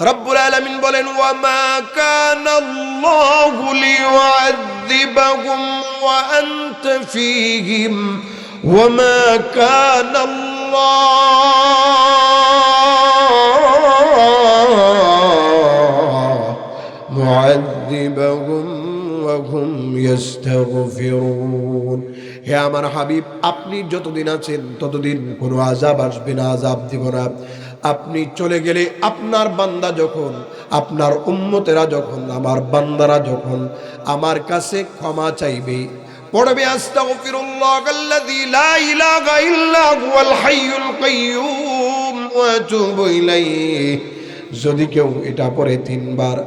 রব্বুল আলামিন বলেন ওয়া মা কানা আল্লাহু লিয়ুআযিবাহুম ওয়া আনতা ফীহিম ওয়া মা কানা আল্লাহু মুআযিবাহুম ওয়া হুম ইস্তাগফিরুন। হে আমার হাবিব, আপনি যতদিন আছেন ততদিন কোনো আযাব আসবে না, আযাব দিব না। আপনি চলে গেলে আপনার বান্দা যখন, আপনার উম্মতেরা যখন, আমার বান্দারা যখন আমার কাছে ক্ষমা চাইবে, পড়বে আস্তাগফিরুল্লাহাল্লাযী লা ইলাহা ইল্লা হুয়াল হাইয়ুল কাইয়্যুম ওয়া আতুবু ইলাইহি। যদি কেউ এটা পড়ে 3 বার,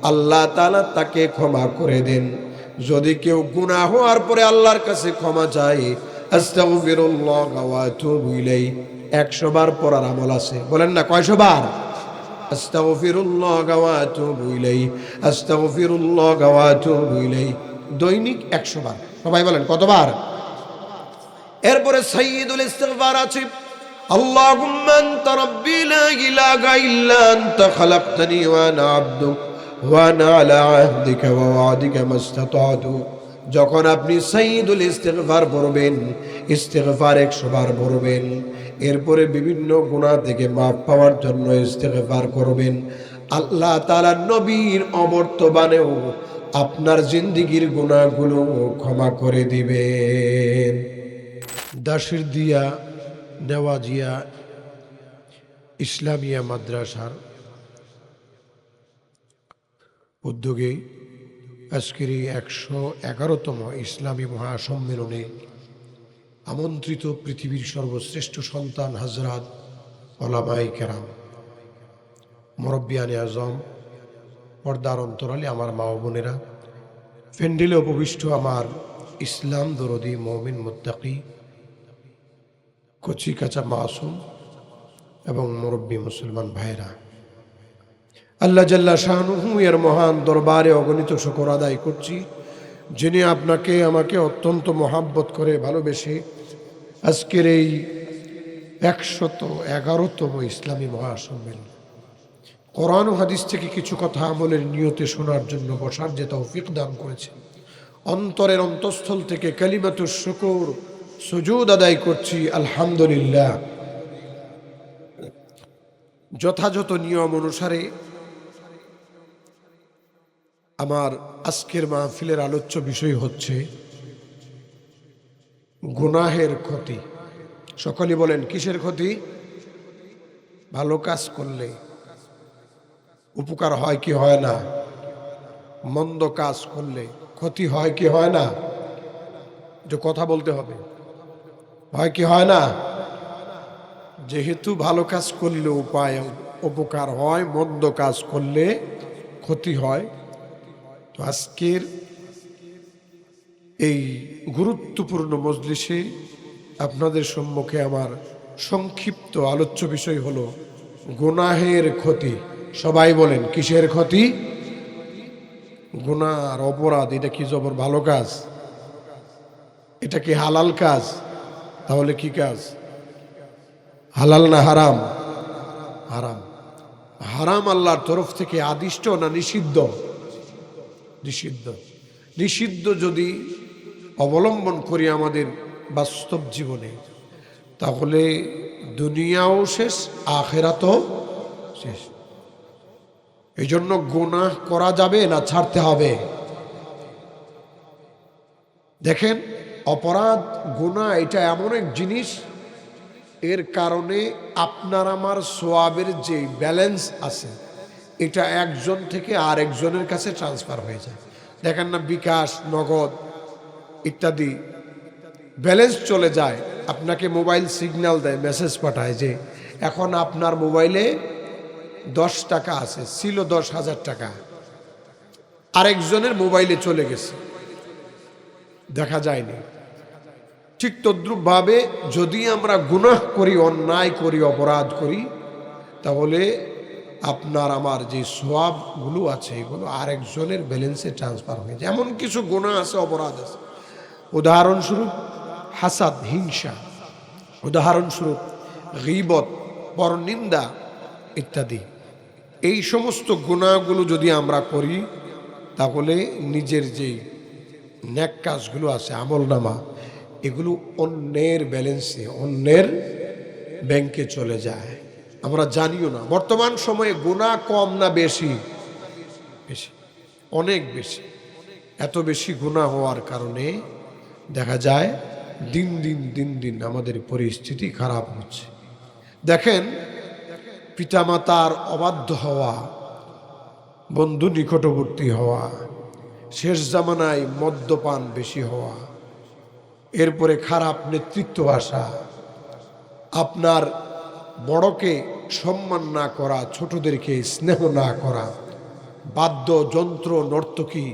আল্লাহ তাআলা তাকে ক্ষমা করে দেন। যদি কেউ গুনাহ হওয়ার পরে আল্লাহর কাছে ক্ষমা চায়, আস্তাগফিরুল্লাহ ওয়া আতুবু ইলাইহি 100 বার পড়ার আমল আছে। বলেন না কয়শো বার? আস্তাগফিরুল্লাহ ওয়া আতুবু ইলাইহি, আস্তাগফিরুল্লাহ ওয়া আতুবু ইলাইহি, দৈনিক 100 বার। সবাই বলেন কতবার? এরপরে সাইয়্যিদুল ইস্তিগফার আছে, আল্লাহুম্মা আনতা রাব্বি লা ইলাহা ইল্লা আনতা খালাকতানি ওয়া আনা আবদুক ওয়া আনা আলা আহদিকা ওয়া ওয়াদিকা মাসতাতাতু। যখন আপনি সাইয়্যিদুল ইস্তিগফার পড়বেন, ইস্তিগফার 100 বার পড়বেন, এরপরে বিভিন্ন গুনাহ থেকে মাফ পাওয়ার জন্য ইস্তিগফার করবেন, আল্লাহ তাআলা নবীর অবর্তমানেও আপনার জিন্দেগীর গুনাহগুলো ক্ষমা করে দিবেন। দাসির দিয়া নেওয়াজিয়া ইসলামিয়া মাদ্রাসার উদ্যোগে আজকের এই 111তম ইসলামী মহাসম্মেলনে আমন্ত্রিত পৃথিবীর সর্বশ্রেষ্ঠ সন্তান হযরত উলামায়ে কেরাম, মুরব্বিয়ানে আজম, পর্দার অন্তরালে আমার মা ও বোনেরা, প্যান্ডেলে উপবিষ্ট আমার ইসলাম দরদি মুমিন মুত্তাকি কচি কাঁচা মাসুম এবং মুরব্বী মুসলমান ভাইরা, আল্লাহ জাল্লা শানুহু এর মহান দরবারে অগণিত শুকর আদায় করছি, যিনি আপনাকে আমাকে অত্যন্ত মহাব্বত করে ভালোবেসে আজকের এই 111তম ইসলামী মহাসম্মেলন কোরআন ও হাদিস থেকে কিছু কথা আমলের নিয়তে শোনার জন্য বসার যে তৌফিক দান করেছেন, অন্তরের অন্তঃস্থল থেকে কালিমাতুশ শুকর সুজুদ আদায় করছি আলহামদুলিল্লাহ। যথাযথ নিয়ম অনুসারে আমার আজকের মাহফিলের আলোচ্য বিষয় হচ্ছে গুনাহের ক্ষতি। সকলে বলেন কিসের ক্ষতি? ভালো কাজ করলে উপকার হয় কি হয় না? মন্দ কাজ করলে ক্ষতি হয় কি হয় না? যে কথা বলতে হবে, হয় কি হয় না? যেহেতু ভালো কাজ করলে উপায় উপকার হয়, মন্দ কাজ করলে ক্ষতি হয়, তো আজকের এই গুরুত্বপূর্ণ মজলিসে আপনাদের সম্মুখে আমার সংক্ষিপ্ত আলোচ্য বিষয় হলো গুনাহের ক্ষতি। সবাই বলেন কিসের ক্ষতি? গুনাহ আর অপরাধ, এটা কি জবর ভালো কাজ? এটা কি হালাল কাজ? তাহলে কি কাজ? হালাল না হারাম? হারাম। হারাম আল্লাহর তরফ থেকে আদিষ্ট না নিষিদ্ধ? নিষিদ্ধ। নিষিদ্ধ যদি অবলম্বন করি আমাদের বাস্তব জীবনে, তাহলে দুনিয়াও শেষ, আখিরাতও শেষ। এই জন্য গুনাহ করা যাবে না ছাড়তে হবে? দেখেন, অপরাধ গুনাহ এটা এমন এক জিনিস, এর কারণে আপনার আমার সওয়াবের যে ব্যালেন্স আছে, এটা একজন থেকে আরেকজনের কাছে ট্রান্সফার হয়ে যায়। দেখেন না, বিকাশ, নগদ ইত্যাদি ব্যালেন্স চলে যায়। আপনাকে মোবাইল সিগন্যাল দেয়, মেসেজ পাঠায় যে এখন আপনার মোবাইলে 10 টাকা আছে, ছিল 10,000 টাকা, আরেকজনের মোবাইলে চলে গেছে, দেখা যায়নি। ঠিক তদ্রূপভাবে যদি আমরা গুনাহ করি, অন্যায় করি, অপরাধ করি, তাহলে আপনার আমার যে সওয়াবগুলো আছে এগুলো আরেকজনের ব্যালেন্সে ট্রান্সফার হয়ে যায়। এমন কিছু গুনাহ আছে, অপরাধ আছে, উদাহরণস্বরূপ হাসাদ, হিংসা, উদাহরণস্বরূপ গীবত, পরনিন্দা ইত্যাদি। এই সমস্ত গুনাহগুলো যদি আমরা করি তাহলে নিজের যেই নেক কাজগুলো আছে আমলনামা, এগুলো অন্যের ব্যালেন্সে, অন্যের ব্যাংকে চলে যায়, আমরা জানিও না। বর্তমান সময়ে গুনাহ কম না বেশি? বেশি, অনেক বেশি। এত বেশি গুনাহ হওয়ার কারণে দেখা যায় দিন দিন আমাদের পরিস্থিতি খারাপ হচ্ছে। দেখেন, পিতামাতার অবাধ্য হওয়া, বন্ধু নিকটবর্তী হওয়া, শেষ জামানায় মদ্যপান বেশি হওয়া, এরপরে খারাপ নেতৃত্ব আসা, আপনার বড়কে সম্মান না করা, ছোটদেরকে স্নেহ না করা, বাদ্যযন্ত্র নর্তকী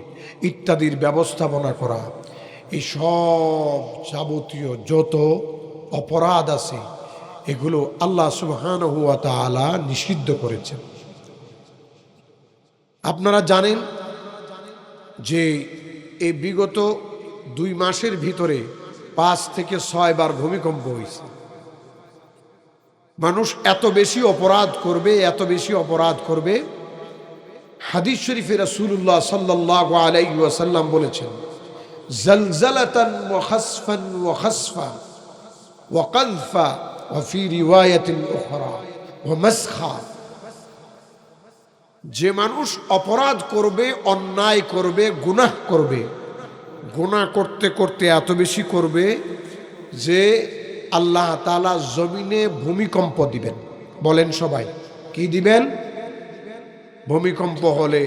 ইত্যাদির ব্যবস্থাপনা করা, এই সব যাবতীয় যত অপরাধ আছে এগুলো আল্লাহ সুবহানাহু ওয়া তাআলা নিষিদ্ধ করেছেন। আপনারা জানেন যে এই বিগত 2 মাসের ভিতরে 5 থেকে 6 বার ভূমিকম্প হয়েছে। মানুষ এত বেশি অপরাধ করবে, এত বেশি অপরাধ করবে। হাদিস শরীফে রাসূলুল্লাহ সাল্লাল্লাহু আলাইহি ওয়াসাল্লাম বলেছেন, জালজালাতান ওয়া খাসফান ওয়া খাসফা ওয়া কাযফা ওয়া ফি রিওয়ায়াতিন উখরা ওয়া মাসখা। যে মানুষ অপরাধ করবে, অন্যায় করবে, গুনাহ করবে, গুনাহ করতে করতে এত বেশি করবে যে আল্লাহ তাআলা জমিনে ভূমিকম্প দিবেন। বলেন সবাই, কি দিবেন? ভূমিকম্প হলে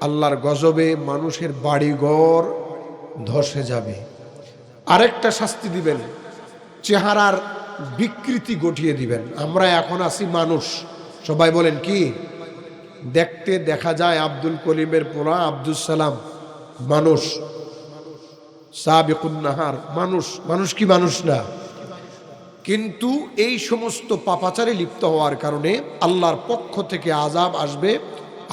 আল্লাহর গজবে মানুষের বাড়িঘর ধসে যাবে। আরেকটা শাস্তি দিবেন, চেহারার বিকৃতি ঘটিয়ে দিবেন। আমরা এখন আছি মানুষ, সবাই বলেন কি? দেখতে দেখা যায় আব্দুল কলিমের পোলা আব্দুল সালাম মানুষ, সাবিকুন নাহার মানুষ, মানুষ কি মানুষ না? কিন্তু এই সমস্ত পাপাচারে লিপ্ত হওয়ার কারণে আল্লাহর পক্ষ থেকে আযাব আসবে।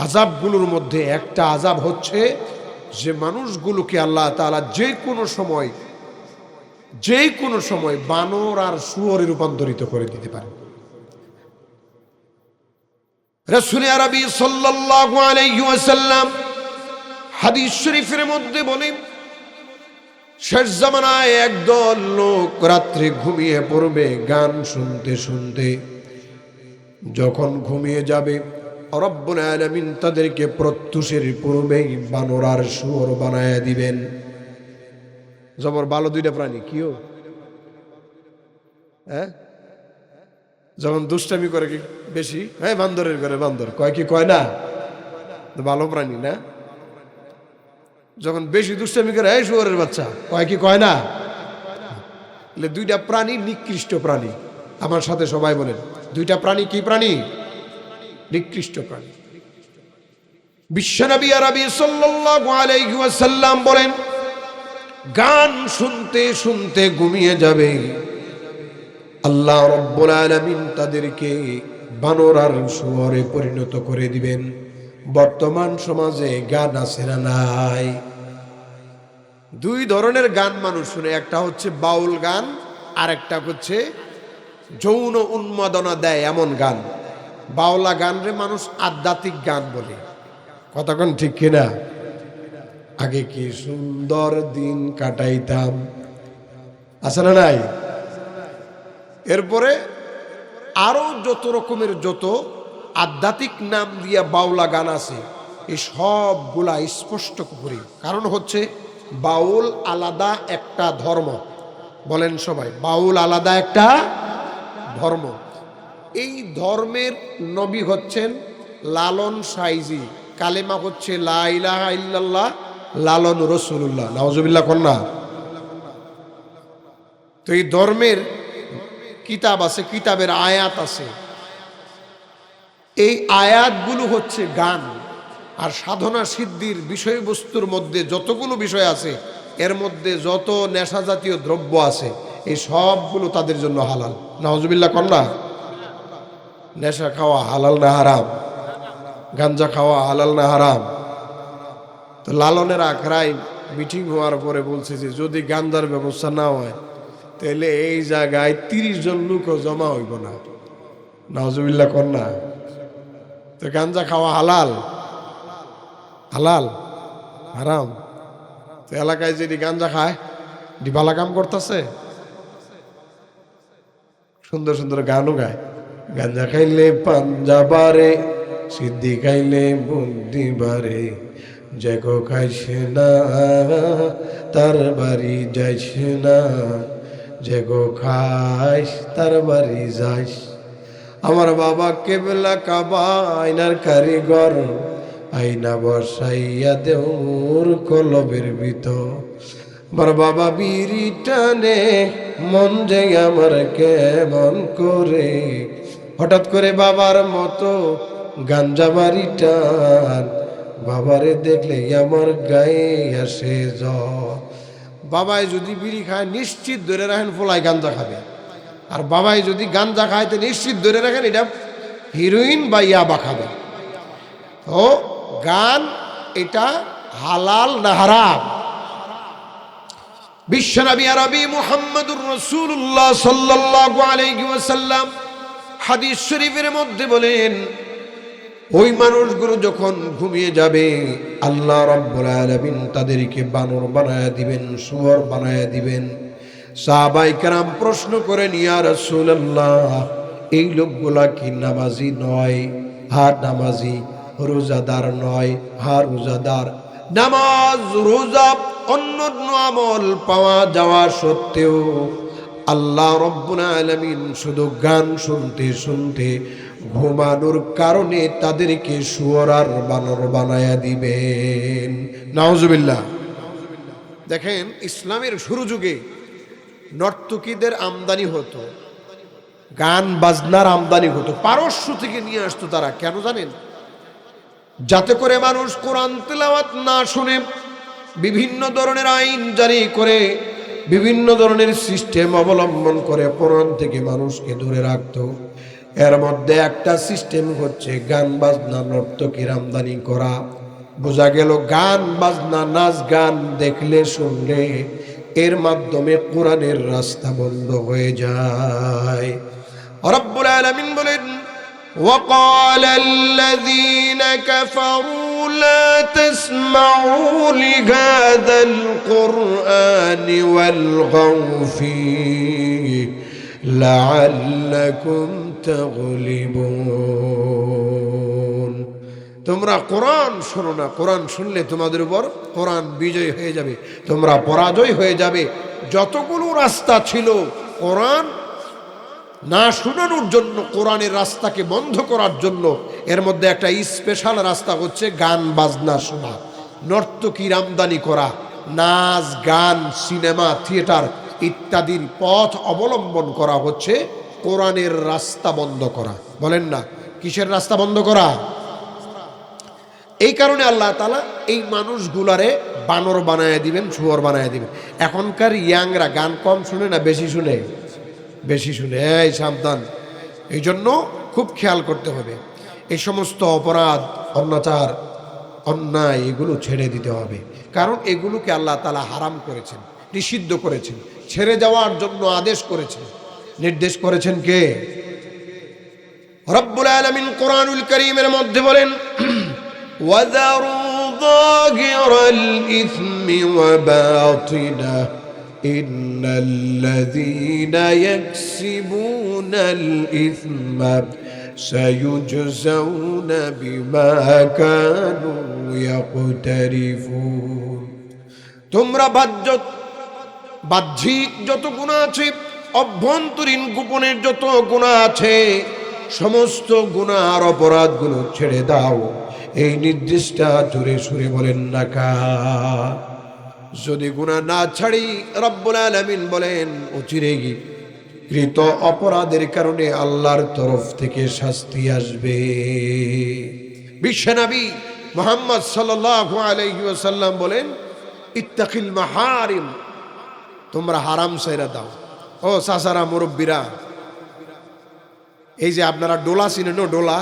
আযাবগুলোর মধ্যে একটা আযাব হচ্ছে যে মানুষগুলোকে আল্লাহ তাআলা যে কোনো সময় বানর আর শুয়োরে রূপান্তরিত করে দিতে পারে। রাসূল আরবি সাল্লাল্লাহু আলাইহি ওয়াসাল্লাম হাদিস শরীফের মধ্যে বলেন, শেষ জামানায় একদল লোক রাত্রে ঘুমিয়ে পড়বে গান শুনতে শুনতে। যখন ঘুমিয়ে যাবে রব্বুল আলামিন তাদেরকে প্রত্যুষের পূর্বেই বানর আর শুয়োর বানায়া দিবেন। জবর ভালো দুইটা প্রাণী কিও, হ্যাঁ? যখন দুষ্টামি করে কি বেশি, হ্যাঁ বান্দরের ঘরে বান্দর কয় কি কয় না? ভালো প্রাণী না? যখন বেশি দুষ্টামি করে এই শুয়োরের বাচ্চা কয় কি কয় না? দুইটা প্রাণী নিকৃষ্ট প্রাণী। আমার সাথে সবাই বলেন, দুইটা প্রাণী কি প্রাণী? নিকৃষ্ট প্রাণী। বিশ্বনবী আরবি সাল্লাল্লাহু আলাইহি ওয়াসাল্লাম বলেন, গান শুনতে শুনতে ঘুমিয়ে যাবে, আল্লাহ রাব্বুল আলামিন তাদেরকে বানর আর শুয়োরে পরিণত করে দিবেন। বর্তমান সমাজে গান আছে না নাই? 2 ধরনের গান মানুষ শুনে, একটা হচ্ছে বাউল গান, আর একটা হচ্ছে যৌন উন্মাদনা দেয় এমন গান। বাউলা গান রে মানুষ আধ্যাত্মিক গান বলে। কতক্ষণ ঠিক কিনা? আগে কি সুন্দর দিন কাটাইতাম, আছে না নাই? এরপরে আরো যত রকমের যত আধ্যাত্মিক নাম দিয়া বাউলা গান আছে, এই সবগুলা স্পষ্ট করি। কারণ হচ্ছে বাউল আলাদা একটা ধর্ম। বলেন সবাই, বাউল আলাদা একটা ধর্ম। এই ধর্মের নবী হচ্ছেন লালন সাইজি, কালেমা হচ্ছে লা ইলাহা ইল্লাল্লাহ, লালন রাসূলুল্লাহ, নাউজুবিল্লাহ কন্যা। তো এই ধর্মের কিতাব আছে, কিতাবের আয়াত আছে। এই আয়াতগুলো হচ্ছে গান। আর সাধনা সিদ্ধির বিষয়বস্তুর মধ্যে যতগুলো বিষয় আছে, এর মধ্যে যত নেশা জাতীয় দ্রব্য আছে, এই সবগুলো তাদের জন্য হালাল। নাউজুবিল্লাহ কন্যা। নেশা খাওয়া হালাল না হারাম? গাঞ্জা খাওয়া হালাল না হারাম? তো লালনের আখড়ায় মিটিং হওয়ার পরে বলছে যে যদি গাঞ্জার ব্যবস্থা না হয় তাহলে এই জায়গায় 30 জন লোকও জমা হইব না। নাউজুবিল্লাহ কন্যা। তো গাঞ্জা খাওয়া হালাল? হালাল? হারাম? তো এলাকায় যদি গাঞ্জা খায় ভালো কাম করতেছে, সুন্দর সুন্দর গানও গায়। গাঞ্জা খাইলে পাঞ্জাবারে, সিদ্ধি খাইলে বুদ্ধি বারে, যে গো খাইছে না তার বাড়ি যাইস না, যে গো খাইস তার বাড়ি যাইস। আমার বাবা কেবলা কাবা আইনার কারিগর, আইনা বসাইয়া দেউর কলবের ভিতর। আমার বাবা বিড়ি টানে, মন যে আমার কেমন করে, হঠাৎ করে বাবার মতো গাঞ্জা বাড়ি টান, বাবারে দেখলে আমার গায়ে আসে জ্বর। বাবাই যদি বিড়ি খায় নিশ্চিত ধরে রাখেন ফোলাই গাঞ্জা খাবে, আর বাবাই যদি গাঞ্জা খায় তো নিশ্চিত ধরে রাখেন এটা হিরোইন বা ইয়াবা খাবে। তো গান এটা হালাল না হারাম? বিশ্বনবী আরবি মুহাম্মদুর রাসূলুল্লাহ সাল্লাল্লাহু আলাইহি ওয়াসাল্লাম হাদিস শরীফের মধ্যে বলেন, ওই মানুষগুলো যখন ঘুমিয়ে যাবে আল্লাহ রাব্বুল আলামিন তাদেরকে বানর বানায়া দিবেন, শুয়োর বানায়া দিবেন। সাহাবায়ে কেরাম প্রশ্ন করেন, ইয়া রাসূলুল্লাহ, এই লোকগুলা কি নামাজি নয়? হ্যাঁ নামাজি। রোজাদার নয়? হ্যাঁ রোজাদার। নামাজ রোজা অন্যান্য আমল পাওয়া যাওয়া সত্ত্বেও আল্লাহ রাব্বুল আলামিন শুধু গান শুনতে শুনতে ঘুমানোর কারণে তাদেরকে শুয়োর আর বানর বানায়া দিবেন। নাউজুবিল্লাহ। দেখেন, ইসলামের শুরু যুগে নর্তকীদের আমদানি হতো, গান বাজনার আমদানি হতো, পারস্য থেকে নিয়ে আসতো তারা। কেন জানেন? যাতে করে মানুষ কোরআন তেলাওয়াত না শুনে বিভিন্ন ধরনের আইন জারি করে, বিভিন্ন ধরনের সিস্টেম অবলম্বন করে কোরআন থেকে মানুষকে দূরে রাখতো। এর মধ্যে একটা সিস্টেম হচ্ছে গান বাজনা নর্তকীর আমদানি করা। বোঝা গেল গান বাজনা নাচ গান দেখলে শুনলে এর মাধ্যমে কোরআনের রাস্তা বন্ধ হয়ে যায়। রব্বুল আলামিন বলেন, وقال الذين كفروا لا تسمعوا لهذا القرآن والغوا فيه لعلكم تغلبون। তোমরা কোরআন শোনো না, কোরআন শুনলে তোমাদের উপর কোরআন বিজয় হয়ে যাবে, তোমরা পরাজয় হয়ে যাবে। যতগুলো রাস্তা ছিল কোরআন না শোনানোর জন্য, কোরআনের রাস্তাকে বন্ধ করার জন্য, এর মধ্যে একটা স্পেশাল রাস্তা হচ্ছে গান বাজনা শোনা, নর্তকীর আমদানি করা, নাচ গান সিনেমা থিয়েটার ইত্যাদির পথ অবলম্বন করা হচ্ছে কোরআনের রাস্তা বন্ধ করা। বলেন না, কিসের রাস্তা বন্ধ করা? এই কারণে আল্লাহ তাআলা এই মানুষগুলারে বানর বানায় দিবেন, শুয়োর বানায় দিবেন। এখনকার ইয়াংরা গান কম শুনে না বেশি শুনে? বেশি শুনে। এই সাবধান, এই জন্য খুব খেয়াল করতে হবে। এই সমস্ত অপরাধ, অত্যাচার, অন্যায় এগুলো ছেড়ে দিতে হবে, কারণ এগুলোকে আল্লাহ তাআলা হারাম করেছেন, নিষিদ্ধ করেছেন, ছেড়ে যাওয়ার জন্য আদেশ করেছেন, নির্দেশ করেছেন কে? রব্বুল আলামিন কোরআনুল কারীমের মধ্যে বলেন, ওয়াযারু যাহিরাল ইসমি ওয়া বাতিনা ইন্নাল্লাযীনা ইয়াকসিবুনাল ইসমা সায়ুজজাউনা বিমা কানু ইয়াকতারিফুন। তোমরা বাহ্যিক যত গুনাহ আছে, অভ্যন্তরীণ গোপনের যত গুনাহ আছে, সমস্ত গুনাহ আর অপরাধগুলো ছেড়ে দাও। এই নির্দেশটা জোরে সুরে বলেন না কা? যদি গুনাহ না ছাড়ি, রব্বুল আলামিন বলেন অচিরেই কৃত অপরাধের কারণে আল্লাহর তরফ থেকে শাস্তি আসবে। বিশ্বনবী মুহাম্মদ সাল্লাল্লাহু আলাইহি ওয়াসাল্লাম বলেন, ইত্তাকিল মাহারিম, তোমরা হারাম ছাইরা দাও। ও চাচারা, মুরব্বীরা, এই যে আপনারা ডোলা চিনেন, ডোলা,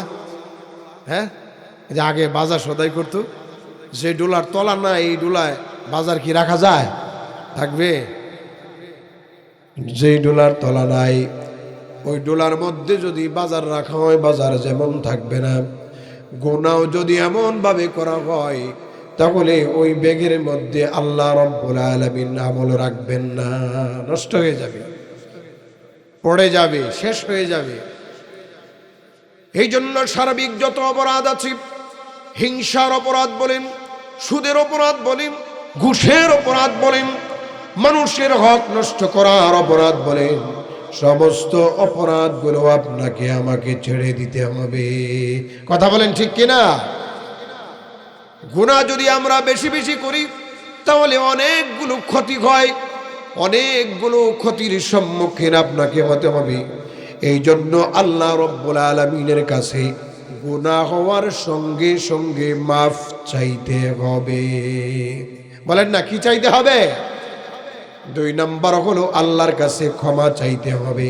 হ্যাঁ, যে আগে বাজার সদাই করতো, যে ডোলার তলা না, এই ডোলায় বাজার কি রাখা যায়? থাকবে? যে ডোলার তলা নাই, ওই ডোলার মধ্যে যদি বাজার রাখা হয়, বাজার যেমন থাকবে না। গুনাহ যদি এমন ভাবে করা হয় তাহলে ওই ব্যাগের মধ্যে আল্লাহ রাব্বুল আলামিন আমল রাখবেন না, নষ্ট হয়ে যাবে, পড়ে যাবে, শেষ হয়ে যাবে। এই জন্য সার্বিক যত অপরাধ আছে, হিংসার অপরাধ বলেন, সুদের অপরাধ বলেন, ঘুষের অপরাধ বলেন, মানুষের হক নষ্ট করার অপরাধ বলেন, সমস্ত অপরাধগুলো আপনাকে আমাকে ছেড়ে দিতে হবে। কথা বলেন ঠিক কিনা? গুনাহ যদি আমরা বেশি বেশি করি তাহলে অনেকগুলো ক্ষতি হয়, অনেকগুলো ক্ষতির সম্মুখীন আপনাকে হতে হবে। এই জন্য আল্লাহ রাব্বুল আলামিনের কাছে গুনাহ হওয়ার সঙ্গে সঙ্গে মাফ চাইতে হবে। বলেন না, কি চাইতে হবে? 2 নাম্বার হলো আল্লাহর কাছে ক্ষমা চাইতে হবে।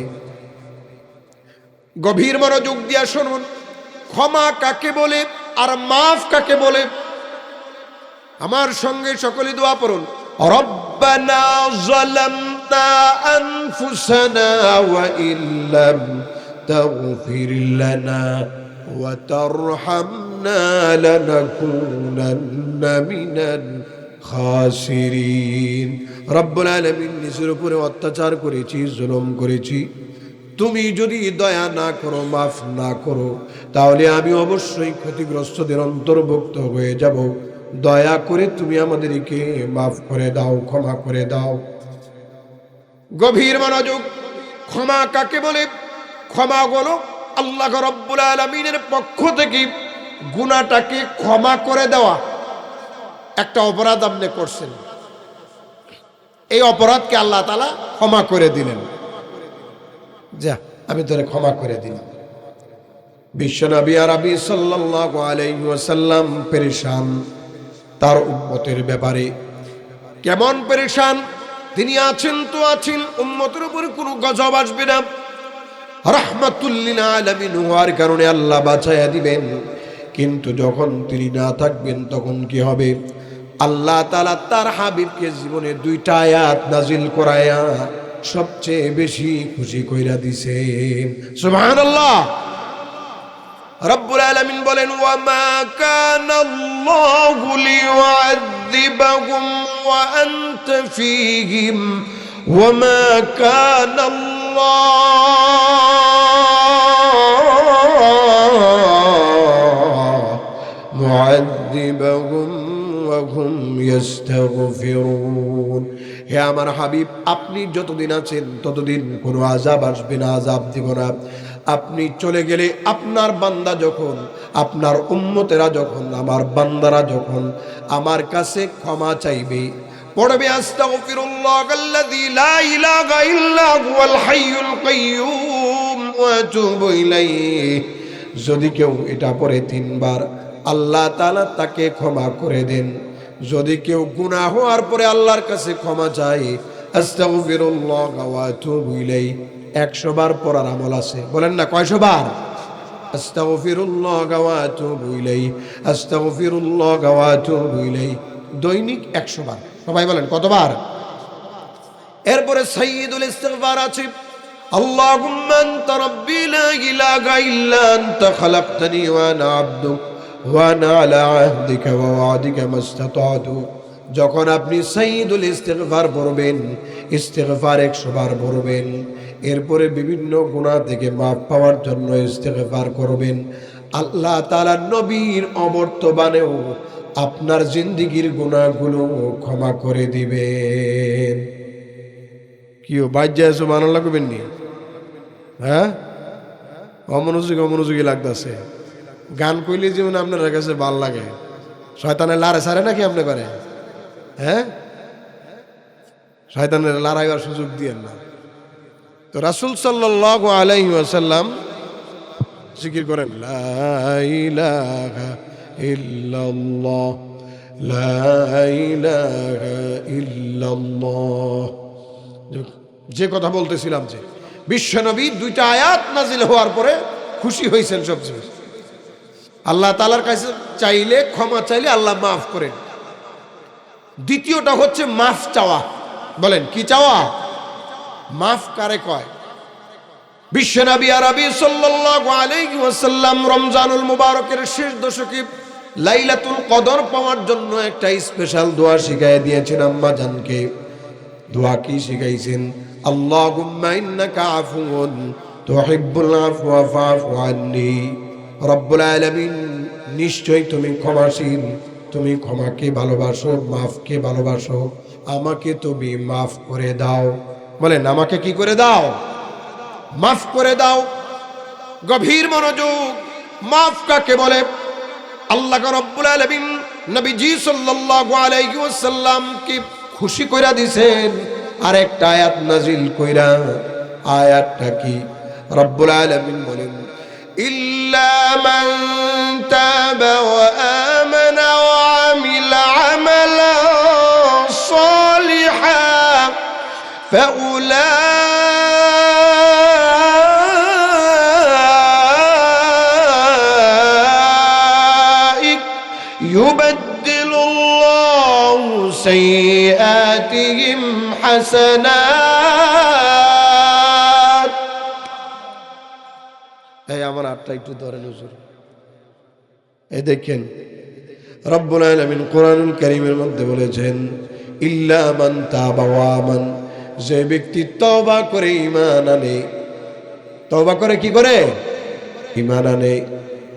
গভীর মনোযোগ দিয়ে শুনুন, ক্ষমা কাকে বলে আর মাফ কাকে বলে? আমার সঙ্গে সকলে দোয়া পড়ুন। রব্বানা যালামনা আনফুসানা ওয়া ইল্লাম তাগফির লানা ওয়া তারহামনা লানাকুনান্না মিনাল খাসিরিন। রব্বুল আলামিন, নিজের উপরে অত্যাচার করেছি, জুলুম করেছি, তুমি যদি দয়া না করো, মাফ না করো, তাহলে আমি অবশ্যই ক্ষতিগ্রস্তদের অন্তর্ভুক্ত হয়ে যাব। দয়া করে তুমি আমাদেরকে মাফ করে দাও, ক্ষমা করে দাও। গভীর মনোযোগ, ক্ষমা কাকে বলে? ক্ষমা হলো আল্লাহ রাব্বুল আলামিনের পক্ষ থেকে গুনাহটাকে ক্ষমা করে দেওয়া। একটা অপরাধ আপনি করছেন, এই অপরাধকে আল্লাহ তাআলা ক্ষমা করে দিলেন, যা আমি তোরে ক্ষমা করে দিলাম। বিশ্বনবী আরবি সাল্লাল্লাহু আলাইহি ওয়াসাল্লাম পেরেশান তার উম্মতের ব্যাপারে। কেমন পেরেশান? তিনি আছেন তো আছেন, উম্মতের উপরে কোনো গজব আসবে না, রাহমাতুল লিল আলামিন হওয়ার কারণে আল্লাহ বাঁচাইয়া দিবেন। কিন্তু যখন তিনি না থাকবেন তখন কি হবে? আল্লাহ তাআলা তার হাবিবকে জীবনে 2টা আয়াত নাজিল করায়া সবচেয়ে বেশি খুশি কইরা দিছে। সুবহানাল্লাহ। রব্বুল আলামিন বলেন, ওয়া মা কানাল্লাহু লিয়ুআযিবাহুম ওয়া আনতা ফীহিম ওয়া মা কানাল্লাহু মুআযিবাহুম ওয়া হুম ইস্তাগফিরুন। হে আমার হাবিব, আপনি যতদিন আছেন ততদিন কোনো আযাব আসবে না, আযাব দিব না। আপনি চলে গেলে আপনার বান্দা যখন, আপনার উম্মতেরা যখন, আমার বান্দারা যখন আমার কাছে ক্ষমা চাইবে, পড়বে আস্তাগফিরুল্লাহাল্লাযী লা ইলাহা ইল্লা হুয়াল হাইয়ুল কাইয়্যুম ওয়া আতুবু ইলাইহি। যদি কেউ এটা পড়ে 3 বার, আল্লাহ তাআলা তাকে ক্ষমা করে দেন। যদি কেউ গুনাহ হওয়ার পরে আল্লাহর কাছে ক্ষমা চায়, আস্তাগফিরুল্লাহ ওয়া আতুবু ইলাইহি, 100 বার পড়ার আমল আছে। বলেন না, কয়শো বার? আস্তাগফিরুল্লাহ ওয়া আতুবু ইলাইহি, আস্তাগফিরুল্লাহ ওয়া আতুবু ইলাইহি, দৈনিক 100 বার। সবাই বলেন কতবার? এরপরে সাইয়্যিদুল ইস্তিগফার আছে, আল্লাহুম্মা আনতা রাব্বি লা ইলাহা ইল্লা আনতা খালাকতানি ওয়া আনা আবদুক ওয়া আনা আলা আহদিকা ওয়া ওয়াদিকা মাসতাতাতু। যখন আপনি সাইয়্যিদুল ইস্তিগফার পড়বেন, ইস্তিগফার 100 বার পড়বেন, এরপরে বিভিন্ন গুনাহ থেকে মাফ পাওয়ার জন্য ইস্তিগফার করবেন, আল্লাহ তাআলা নবীর অবর্তমানেও আপনার জিন্দেগীর গুনাহগুলো ক্ষমা করে দিবেন। কিও বাজ্যা সুবহানাল্লাহ কইবেন নি? হ্যাঁ, অমনোযোগী লাগতেছে। গান কইলে যেমন আপনার কাছে ভাল লাগে, শয়তানের লারে সারে নাকি আপনি করে? হ্যাঁ, শয়তানের লড়াইবার সুযোগ দিয়েন না। তো রাসূল সাল্লাল্লাহু আলাইহি ওয়াসাল্লাম জিকির করেন, লা ইলাহা ইল্লাল্লাহ, লা ইলাহা ইল্লাল্লাহ। যে কথা বলতেছিলাম, যে বিশ্বনবী 2টা আয়াত নাজিল হওয়ার পরে খুশি হয়েছেন সবচেয়ে। আল্লাহ তাআলার কাছে চাইলে, ক্ষমা চাইলে আল্লাহ মাফ করেন। দ্বিতীয়টা হচ্ছে মাফ চাওয়া। বলেন কি চাওয়া? মাফ কারে কয়? বিশ্বনবী আরবি সাল্লাল্লাহু আলাইহি ওয়াসাল্লাম রমজানুল মুবারকের শেষ দশকে লাইলাতুল কদর পাওয়ার জন্য একটা স্পেশাল দোয়া শিখাইয়ে দিয়েছেন আম্মা জানকে। দোয়া কি শিখাইছেন? আল্লাহুম্মা ইন্নাকা আফুউন তুহিব্বুল আফওয়া ফাআফু আন্নী। রব্বুল আলামিন, নিশ্চয় তুমি ক্ষমাশীল, তুমি ক্ষমাকে ভালোবাসো, মাফকে ভালোবাসো, আমাকে তুমি মাফ করে দাও। বলেন, আমাকে কি করে দাও? মাফ করে দাও। গভীর মনোযোগ। মাফ কাকে বলে? আল্লাহ রব্বুল আলামিন নবীজি সাল্লাল্লাহু আলাইহি ওয়াসাল্লাম কি খুশি কইরা দিবেন আর একটা আয়াত নাজিল কইরা। আয়াতটা কি? রব্বুল আলামিন বলেন, ইল্লা মান তাবা ওয়া আমানা ওয়া আমিলা আমালান সালিহান ফাউলাইকা ইউবাদদিলুল্লাহু সাইয়্যাতিহিম হাসানাত। এই আমার হাতটা একটু ধরেন হুজুর। এই দেখেন, রব্বুল আলামিন কোরআনুল কারীমের মধ্যে বলেছেন, ইল্লা মান তাবা ওয়া আমান, যে ব্যক্তি তওবা করে ঈমান আনে। তওবা করে কি করে? ঈমান আনে।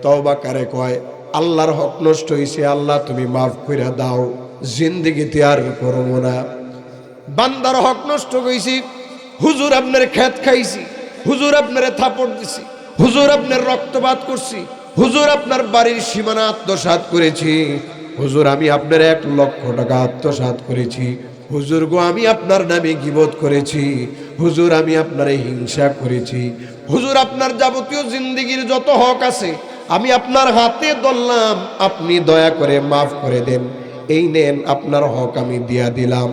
তওবা কারে কয়? আল্লাহর হক নষ্ট হইছে, আল্লাহ তুমি মাফ কইরা দাও, জিন্দেগিতে আর করব না। বান্দার হক নষ্ট হইছে, হুজুর আপনার খেত খাইছি, হুজুর আপনারে থাপড় দিছি, হুজুর আপনার রক্তপাত করছি, হুজুর আপনার বাড়ির সীমানা আত্মসাৎ করেছি, হুজুর আমি আপনার 1 লক্ষ টাকা আত্মসাৎ করেছি, হুজুর গো আমি আপনার নামে গীবত করেছি, হুজুর আমি আপনারে হিংসা করেছি, হুজুর আপনার যাবতীয় জিন্দেগির যত হক আছে আমি আপনার হাতে ধরলাম, আপনি দয়া করে মাফ করে দেন। এই নেন আপনার হক আমি দিয়া দিলাম।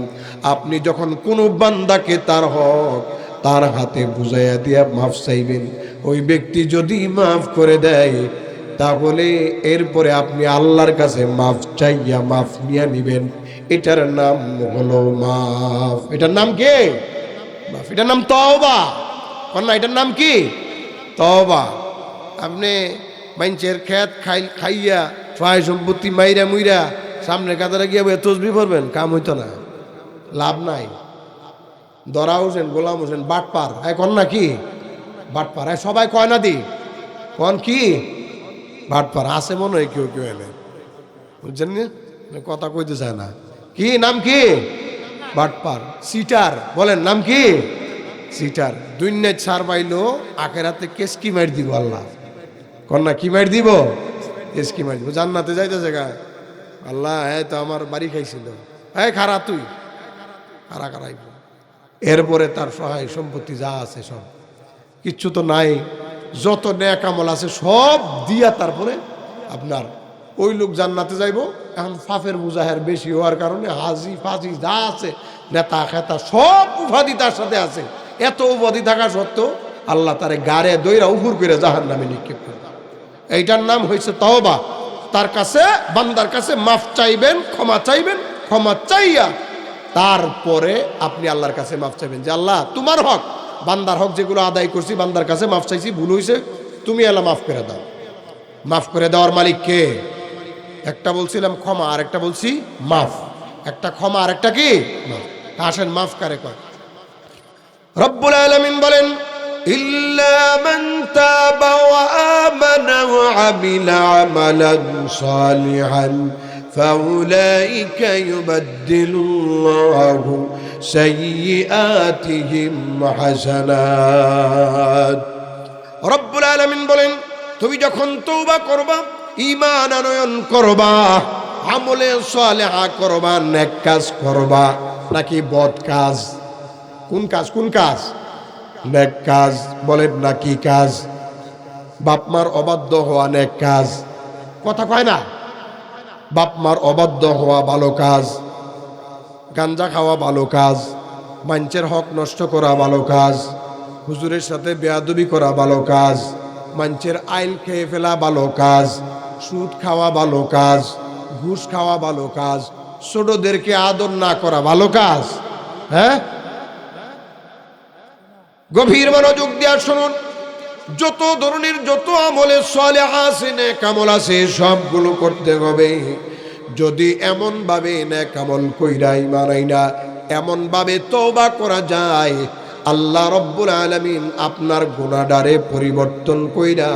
আপনি যখন কোনো বান্দাকে তার হক তার হাতে বুঝাইয়া দিয়া মাফ চাইবেন, ওই ব্যক্তি যদি মাফ করে দেয়, তাহলে এরপরে আপনি আল্লাহর কাছে মাফ চাইয়া মাফ নিয়ে নিবেন। এটার নাম হলো মাফ। এটার নাম কি? মাফ। এটার নাম তওবা। কন্যা, এটার নাম কি? তওবা। আপনি মানুষের খেত খাইয়া সহায় সম্পত্তি মাইরা মুইরা সামনে কাতারে গিয়ে তসবিহ পড়বেন, কাম হইতো না, লাভ নাই। দরা হোসেন, গোলাম হোসেন বাটপার। কন্যা কি? বাটপার। সবাই কয় না দি কন কি? বাটপার। আছে মনে হয় কেউ কেউ এলে, বুঝছেন না? কথা কইতে চায় না। কি নাম? কি? বাটপার। সিটার। বলেন নাম কি? সিটার। দুনিয়ায় ছাড় পাইলো, আখেরাতে কেসকি মার দিব আল্লাহ। কন্যা কি মার দিব? কেসকি মার দিব। জান্নাতে যাইতেছে গা আল্লাহ, তো আমার বাড়ি খাইছিল, খারা তুই খারা খারাইব। এরপরে তার সহায় সম্পত্তি যা আছে সব কিচ্ছু তো নাই, যত নেক আমল আছে সব দিয়া তারপরে আপনার ওই লোক জান্নাতে যাইব। এখন পাপের বোঝা বেশি হওয়ার কারণে হাজি ফাজি যা আছে, নেতা খেতা সব উপাধি তার সাথে আছে। এত উপাধি থাকা সত্ত্বেও আল্লাহ তারে গাড়ে দইরা উপুর করে জাহান্নামে নিক্ষেপ করে। এইটার নাম হয়েছে তওবা। তার কাছে, বান্দার কাছে মাফ চাইবেন, ক্ষমা চাইবেন, ক্ষমা চাইয়া তারপরে আপনি আল্লাহর কাছে মাফ চাইবেন যে আল্লাহ তোমার হক, বান্দার হক যেগুলো আদায় করছি, বান্দার কাছে মাফ চাইছি, ভুল হয়েছে, তুমি আল্লাহ মাফ করে দাও। মাফ করে দেওয়ার মালিক কে? একটা বলছিলাম ক্ষমা, আর একটা বলছি মাফ। একটা ক্ষমা, আর একটা কি? মাফ। আসেন মাফ কারে কয়? রব্বুল আলামিন বলেন, ইল্লা মান তাবা ওয়া আমানা ওয়া আমিলা আমালান সালিহান ফাউলাইকা ইউবাদদিলুল্লাহু সাইয়্যাতিহিম হাসানাত। রব্বুল আলামিন বলেন, তুমি যখন তওবা করবা, ঈমান আনয়ন করবা, আমলে সালেহা করবা, নেক কাজ করবা নাকি বদ কাজ? কোন কাজ? কোন কাজ? নেক কাজ। বলেন না কি কাজ? বাপ মার অবাধ্য হওয়া নেক কাজ, কথা কয় না? বাপ মার অবাধ্য হওয়া ভালো কাজ, গাঞ্জা খাওয়া ভালো কাজ, মানুষের হক নষ্ট করা ভালো কাজ, হুজুরের সাথে বেয়াদবি করা ভালো কাজ, মানুষের আইল খেয়ে ফেলা ভালো কাজ, সুদ খাওয়া ভালো কাজ, ঘুষ খাওয়া ভালো কাজ, ছোটদেরকে আদর না করা ভালো কাজ। হ্যাঁ, গভীর মনোযোগ দিয়ে শুনুন। যত ধরনের যত আমলে সালেহা আছে, নেক আমল আছে, সবগুলো করতে হবে। যদি এমন ভাবে নেক আমল কইরা ঈমান আইনা এমন ভাবে তওবা করা যায়, আল্লাহ রব্বুল আলামিন আপনার গুনাহটারে পরিবর্তন কইরা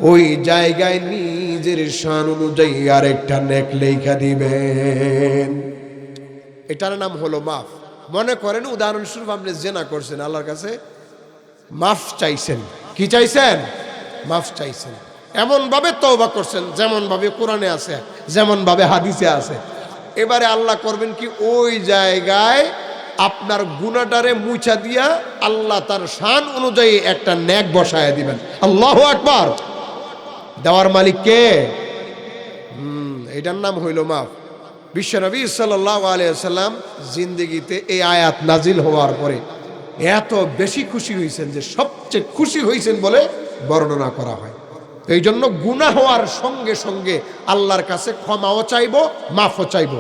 ওই জায়গায় নিজের শান অনুযায়ী আরেকটা নেক লেখা দিবেন। এটার নাম হলো মাফ। মনে করেন উদাহরণস্বরূপ আপনি জেনা করছেন, আল্লাহর কাছে মাফ চাইছেন। কি চাইছেন? মাফ চাইছেন। এমন ভাবে তওবা করছেন যেমন ভাবে কোরআনে আছে, যেমন ভাবে হাদিসে আছে। এবারে আল্লাহ করবেন কি, ওই জায়গায় আপনার গুনাহটারে মুছা দিয়া আল্লাহ তার শান অনুযায়ী একটা নেক বসায় দিবেন। আল্লাহু আকবার। দেওয়ার মালিক কে? এটার নাম হইল মাফ। বিশ্বনবী সাল্লাল্লাহু আলাইহি ওয়াসাল্লাম জিন্দেগিতে এই আয়াত নাজিল হওয়ার পরে এত বেশি খুশি হয়েছেন যে সবচেয়ে খুশি হয়েছেন বলে বর্ণনা করা হয়। এই জন্য গুনাহ হওয়ার সঙ্গে সঙ্গে আল্লাহর কাছে ক্ষমাও চাইবো, মাফও চাইবো।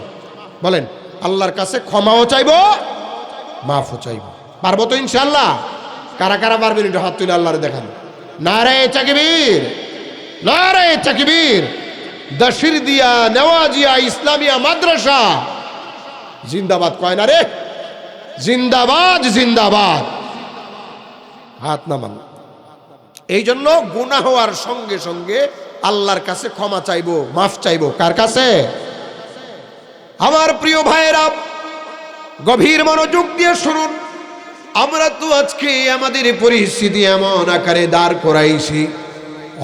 বলেন, আল্লাহর কাছে ক্ষমাও চাইবো, মাফও চাইবো। পারবো তো ইনশাআল্লাহ? কারা কারা পারবেন একটু হাত তুলে আল্লাহরে দেখান। নারে তাকবীর, নারে তাকবীর। দশিরদিয়া নেওয়াজিয়া ইসলামিয়া মাদ্রাসা জিন্দাবাদ কয় না রে? জিন্দাবাদ, জিন্দাবাদ। হাত নামান। এই জন্য গুনাহ হওয়ার সঙ্গে সঙ্গে আল্লাহর কাছে ক্ষমা চাইবো, মাফ চাইবো। কার কাছে? আমার প্রিয় ভাইয়েরা, গভীর মনোযোগ দিয়ে শুনুন। আমরা তো আজকে আমাদের পরিস্থিতি এমন আকারে দাঁড় করাইছি,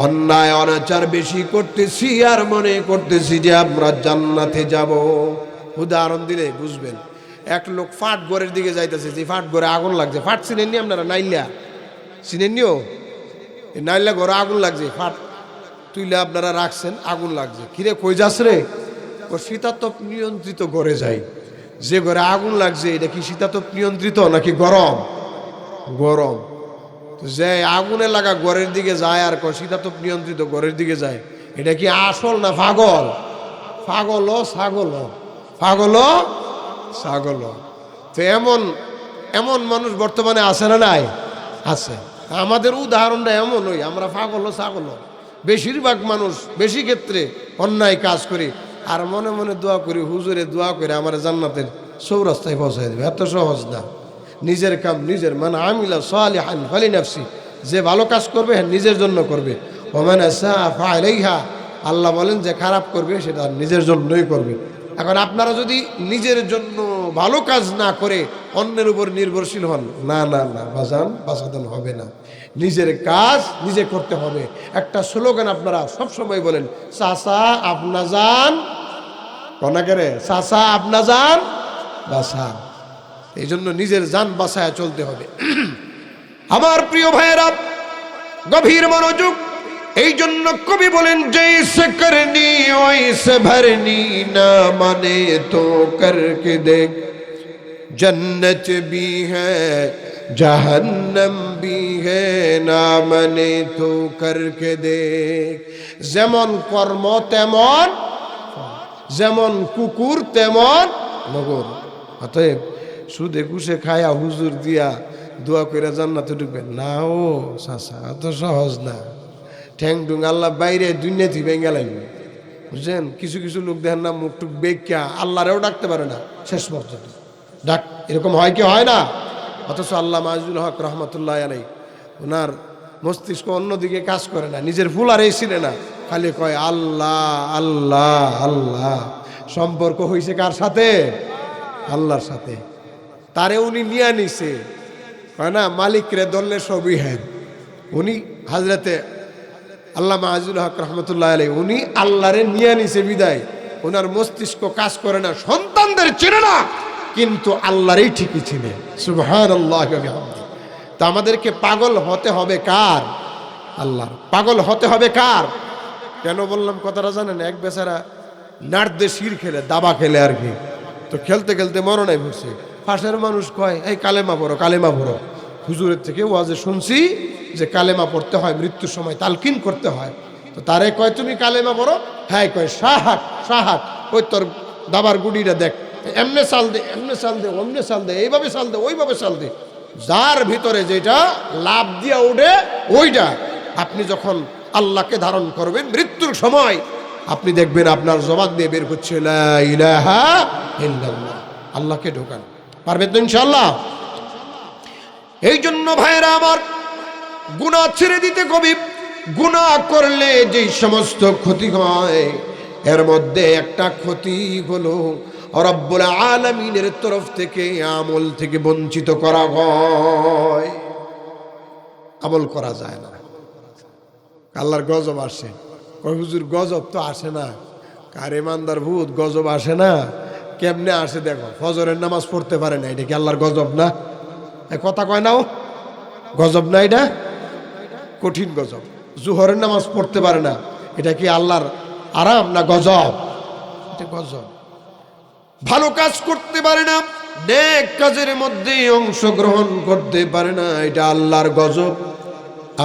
অন্যায় অনাচার বেশি করতেছি আর মনে করতেছি যে আমরা জান্নাতে যাব। উদাহরণ দিলে বুঝবেন। এক লোক ফাট ঘরের দিকে যাইতেছে, যে ফাট ঘরে আগুন লাগছে। ফাট চিনেননি আপনারা? নাইলা চিনেননিও? এই নাইলা ঘরে আগুন লাগছে, ফাট তুইলে আপনারা রাখছেন, আগুন লাগছে। কিরে কই যাস রে? ও শীতাতপ নিয়ন্ত্রিত ঘরে যাই। যে ঘরে আগুন লাগছে এটা কি শীতাতপ নিয়ন্ত্রিত নাকি গরম? গরম। যে আগুনে লাগা ঘরের দিকে যায় আর শীতাতপ নিয়ন্ত্রিত ঘরের দিকে যায়, এটা কি আসল না পাগল? পাগল ছাগল, পাগল ছাগল। তো এমন এমন মানুষ বর্তমানে আছে না নাই? আছে। আমাদের উদাহরণটা এমন হই, আমরা পাগল ছাগল। বেশিরভাগ মানুষ বেশি ক্ষেত্রে অন্যায় কাজ করি আর মনে মনে দোয়া করি, হুজুরে দোয়া করে আমার জান্নাতের চৌরাস্তায় পৌঁছায় দেবে। এত সহজ না। নিজের কাম নিজের, মানে আমিলা সালিহান ফালিনাফসি, যে ভালো কাজ করবে হ্যাঁ নিজের জন্য করবে। ওমান আসাআ ফাআলাইহা, আল্লাহ বলেন যে খারাপ করবে সেটা নিজের জন্যই করবে। এখন আপনারা যদি নিজের জন্য ভালো কাজ না করে অন্যের উপর নির্ভরশীল হন, না না না বাজান, বাঁচাদান হবে না। নিজের কাজ নিজে করতে হবে। একটা স্লোগান আপনারা সবসময় বলেন, চাচা আপনা যান, কনাকেরে চাচা আপনা যান বাসা। এই জন্য নিজের জান বাঁচায় চলতে হবে। আমার প্রিয় ভাইয়েরা, গভীর মনোযোগ। এই জন্য কবি বলেন, জৈসে করনি ওইসে ভরনি, না মানে তো করকে দেখ, जन्नत भी है जहन्नम भी है, ना मने तो करके देख। যেমন কর্ম তেমন, যেমন কুকুর তেমন নগর। অতএব সুদে ঘুষে খায়া হুজুর দিয়া দোয়া করে জান্নাতে ঢুকবেন না। ও চাচা এত সহজ না। ঠ্যাং ঠুং আল্লাহ বাইরে দুনিয়াতে ভেঙে লাগবে, বুঝছেন? কিছু কিছু লোক দেখেন না, মুখ টুক বেক্যা আল্লাহরেও ডাকতে পারে না শেষ পর্যন্ত। ডাক এরকম হয় কি হয় না? অথচ আল্লাহ মাজুল হক রহমতুল্লাহ আলাই, ওনার মস্তিষ্ক অন্যদিকে কাজ করে না, নিজের ভুল আর এই ছিল না, খালি কয় আল্লাহ আল্লাহ আল্লাহ। সম্পর্ক হয়েছে কার সাথে? আল্লাহর সাথে। তারে উনি নিয়ে নিছে, হয় না মালিক রে দললে সবই হ্যাঁ। উনি হাজরাতে আল্লাহ মাজুল হক রহমতুল্লাহ আলাই, উনি আল্লাহরে নিয়ে নিছে বিদায় ওনার মস্তিষ্ক কাজ করে না, সন্তানদের চিনে না, কিন্তু আল্লাহরই ঠিকই ছিলেন। সুবহানাল্লাহ ওয়া বিহামদিহি। তা আমাদেরকে পাগল হতে হবে কার? আল্লাহর। পাগল হতে হবে কার? কেন বললাম কথাটা জানেন? এক বেচারা নার্দে শির খেলে, দাবা খেলে আর কি। তো খেলতে খেলতে মরণায় ভরছে। পাশের মানুষ কয়, এই কালেমা পড়ো, কালেমা পড়ো। হুজুরের থেকে ওয়াজে শুনছি যে কালেমা পড়তে হয়, মৃত্যুর সময় তালকিন করতে হয়। তো তারে কয় তুমি কালেমা পড়ো। হ্যাঁ কয় শাহাক শাহাক। ওই তোর দাবার গুডিটা দেখ, এমনে চাল দে, এমনে চাল দে, অমনে চাল দে, এইভাবে চাল দে, ওইভাবে চাল দে। যার ভিতরে যেটা লাভ দিয়া উঠে ওইটা, আপনি যখন আল্লাহকে ধারণ করবেন, মৃত্যুর সময় আপনি দেখবেন আপনার জবান দিয়ে বের করছে লা ইলাহা ইল্লাল্লাহ। আল্লাহকে ঢোকান, পারবেন তো ইনশাআল্লাহ? এই জন্য ভাইরা আমার, গুনাহ ছেড়ে দিতে কবি, গুনাহ করলে যে সমস্ত ক্ষতি হয় এর মধ্যে একটা ক্ষতি হলো রব্বুল আলামিনের তরফ থেকে আমল থেকে বঞ্চিত করা হয়। আমল করা যায় না, আল্লাহর গজব আসে। কয় হুজুর গজব তো আসে না, কার ইমানদার ভূত গজব আসে না? কেমনে আসে দেখো, ফজরের নামাজ পড়তে পারে না, এটা কি আল্লাহর গজব না? কথা কয় নাও, গজব না? এটা কঠিন গজব। জোহরের নামাজ পড়তে পারে না, এটা কি আল্লাহর আরাম না গজব? এটা গজব। ভালো কাজ করতে পারে না, নেক কাজের মধ্যে অংশগ্রহণ করতে পারে না, এটা আল্লাহর গজব।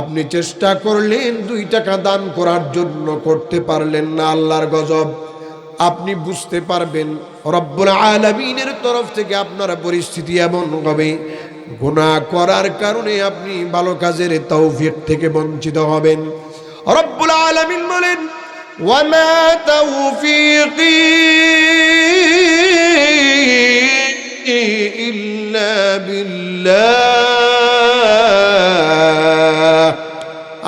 আপনি চেষ্টা করলেন 2 টাকা দান করার জন্য, করতে পারলেন না, আল্লাহর গজব। আপনি বুঝতে পারবেন রব্বুল আলামিনের তরফ থেকে আপনার পরিস্থিতি এমন হবে, গুনাহ করার কারণে আপনি ভালো কাজের তৌফিক থেকে বঞ্চিত হবেন। রব্বুল আলামিন বলেন ওয়ামা তাওফীকি ইল্লা বিল্লাহ,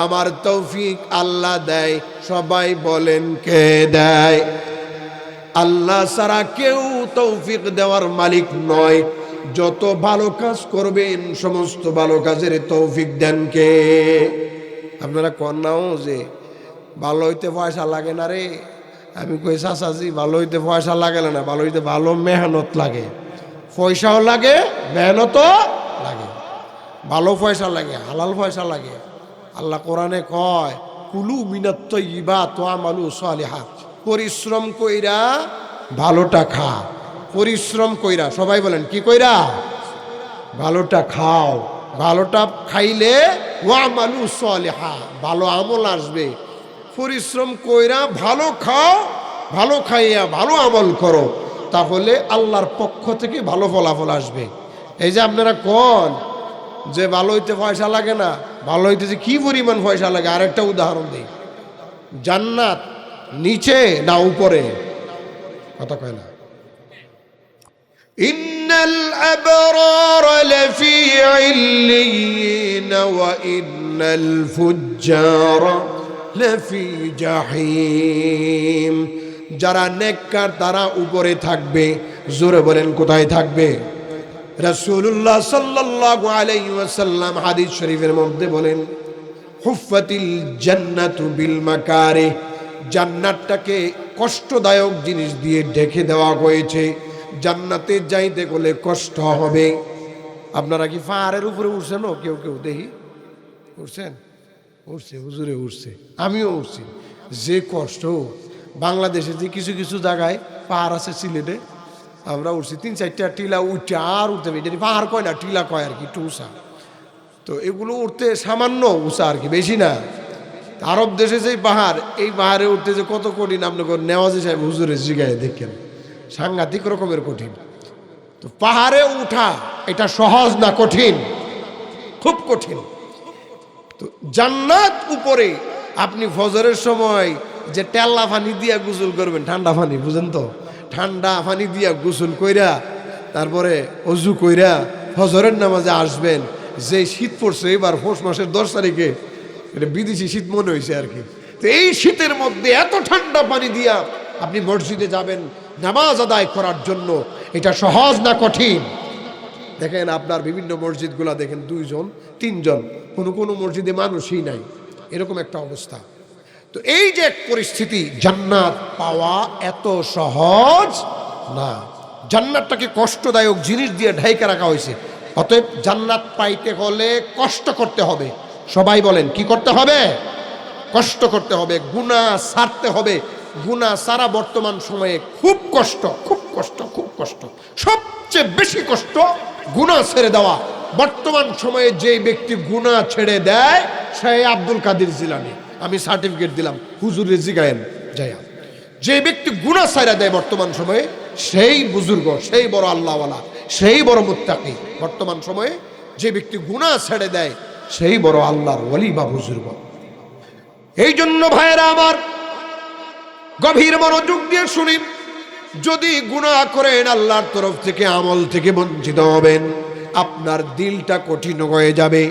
আমার তৌফিক আল্লাহ দেয়। সবাই বলেন কে দেয়? আল্লাহ ছাড়া কেউ তৌফিক দেওয়ার মালিক নয়। যত ভালো কাজ করবেন সমস্ত ভালো কাজের তৌফিক দেন কে? আপনারা কন্যাও যে ভালো হইতে পয়সা লাগে না রে, আমি কই চাচাজি ভালো হইতে পয়সা লাগে না, ভালো হইতে ভালো মেহনত লাগে। পয়সাও লাগে, মেহনতও লাগে, ভালো পয়সা লাগে, হালাল পয়সা লাগে। আল্লাহ কোরআনে কয় কুলু মিনাত তাইয়্যিবাত ওয়া আমালু সালিহাত, পরিশ্রম কইরা ভালোটা খা। পরিশ্রম কইরা, সবাই বলেন কি কইরা? ভালোটা খাও। ভালোটা খাইলে ওয়া আমালু সালিহা, ভালো আমল আসবে। পরিশ্রম কইরা ভালো খাও, ভালো খাইয়া ভালো আমল করো, তাহলে আল্লাহর পক্ষ থেকে ভালো ফলাফল আসবে। এই যে আপনারা কোন যে ভালো হইতে পয়সা লাগে না, ভালো হইতে যে কি পরিমাণ পয়সা লাগে, আরেকটা উদাহরণ দিই। জান্নাত নিচে না উপরে? কথা কয় না। ইন্নাল আবরার লাফি ইল্লিয়িন ওয়া ইন্নাল ফুজ্জারা লাফি জাহিম। যারা নেককার তারা উপরে থাকবে। জোরে বলেন কোথায় থাকবে? রাসূলুল্লাহ সাল্লাল্লাহু আলাইহি ওয়াসাল্লাম হাদিস শরীফের মধ্যে বলেন হুফাতিল জান্নাতু বিল মাকারিহ, জান্নাতটাকে কষ্টদায়ক জিনিস দিয়ে ঢেকে দেওয়া হয়েছে। জান্নাতে যাইতে গেলে কষ্ট হবে। আপনারা কি পাহাড়ের উপরে উঠছেন? কেউ কেউ দেখি উঠছেন? উঠছে, হুজুরে উঠছে, আমিও উঠছি। যে কষ্ট, বাংলাদেশে যে কিছু কিছু জায়গায় পাহাড় আছে, সিলেটে আমরা উঠছি 3-4টা টিলা উঠছে, আর উঠতে হবে। এটা পাহাড় কয় না, টিলা কয় আর কি, একটু উঁচা। তো এগুলো উঠতে সামান্য উঁচা আর কি, বেশি না। আরব দেশে যেই পাহাড়, এই পাহাড়ে উঠতে যে কত কঠিন আপনার নেওয়াজি সাহেব হুজুরের জিগায় দেখেন, সাংঘাতিক রকমের কঠিন। তো পাহাড়ে উঠা এটা সহজ না, কঠিন, খুব কঠিন। তো জান্নাত উপরে। আপনি ফজরের সময় যে টেল্লা পানি দিয়া গোসল করবেন, ঠান্ডা পানি, বুঝেন তো, ঠান্ডা পানি দিয়া গোসল কইরা তারপরে অজু কইরা ফজরের নামাজে আসবেন। যে শীত পড়ছে এবার পৌষ মাসের 10 তারিখে, এটা বিদেশি শীত মনে হয়েছে আর কি। তো এই শীতের মধ্যে এত ঠান্ডা পানি দিয়া আপনি মসজিদে যাবেন নামাজ আদায় করার জন্য, এটা সহজ না কঠিন? দেখেন আপনার বিভিন্ন মসজিদগুলা দেখেন 2 জন 3 জন, কোনো মসজিদে মানুষই নাই, এরকম একটা অবস্থা। তো এই যে এক পরিস্থিতি, জান্নাত পাওয়া এত সহজ না। জান্নাতটাকে কষ্টদায়ক জিনিস দিয়ে ঢাইকা রাখা হয়েছে। অতএব জান্নাত পাইতে হলে কষ্ট করতে হবে। সবাই বলেন কি করতে হবে? কষ্ট করতে হবে, গুনাহ ছাড়তে হবে। গুনাহ ছাড়া বর্তমান সময়ে খুব কষ্ট, খুব কষ্ট, খুব কষ্ট। সবচেয়ে বেশি কষ্ট গুনাহ ছেড়ে দেওয়া। বর্তমান সময়ে যে ব্যক্তি গুনাহ ছেড়ে দেয় সে আব্দুল কাদের জিলানী। আমি সার্টিফিকেট দিলাম, হুজুরের জিগায়েন যাইয়া। যে ব্যক্তি গুনাহ ছেড়ে দেয় বর্তমান সময়ে সেই বুজুর্গ, সেই বড় আল্লাহওয়ালা, সেই বড় মুত্তাকি। বর্তমান সময়ে যে ব্যক্তি গুনাহ ছেড়ে দেয় সেই বড় আল্লাহর ওলি বা বুজুর্গ। এই জন্য ভাইয়েরা আমার, গভীর মনোযোগ দিয়ে শুনি, যদি গুনাহ করেন আল্লাহর তরফ থেকে আমল থেকে বঞ্চিত হবেন, আপনার দিলটা কঠিন হয়ে যাবে।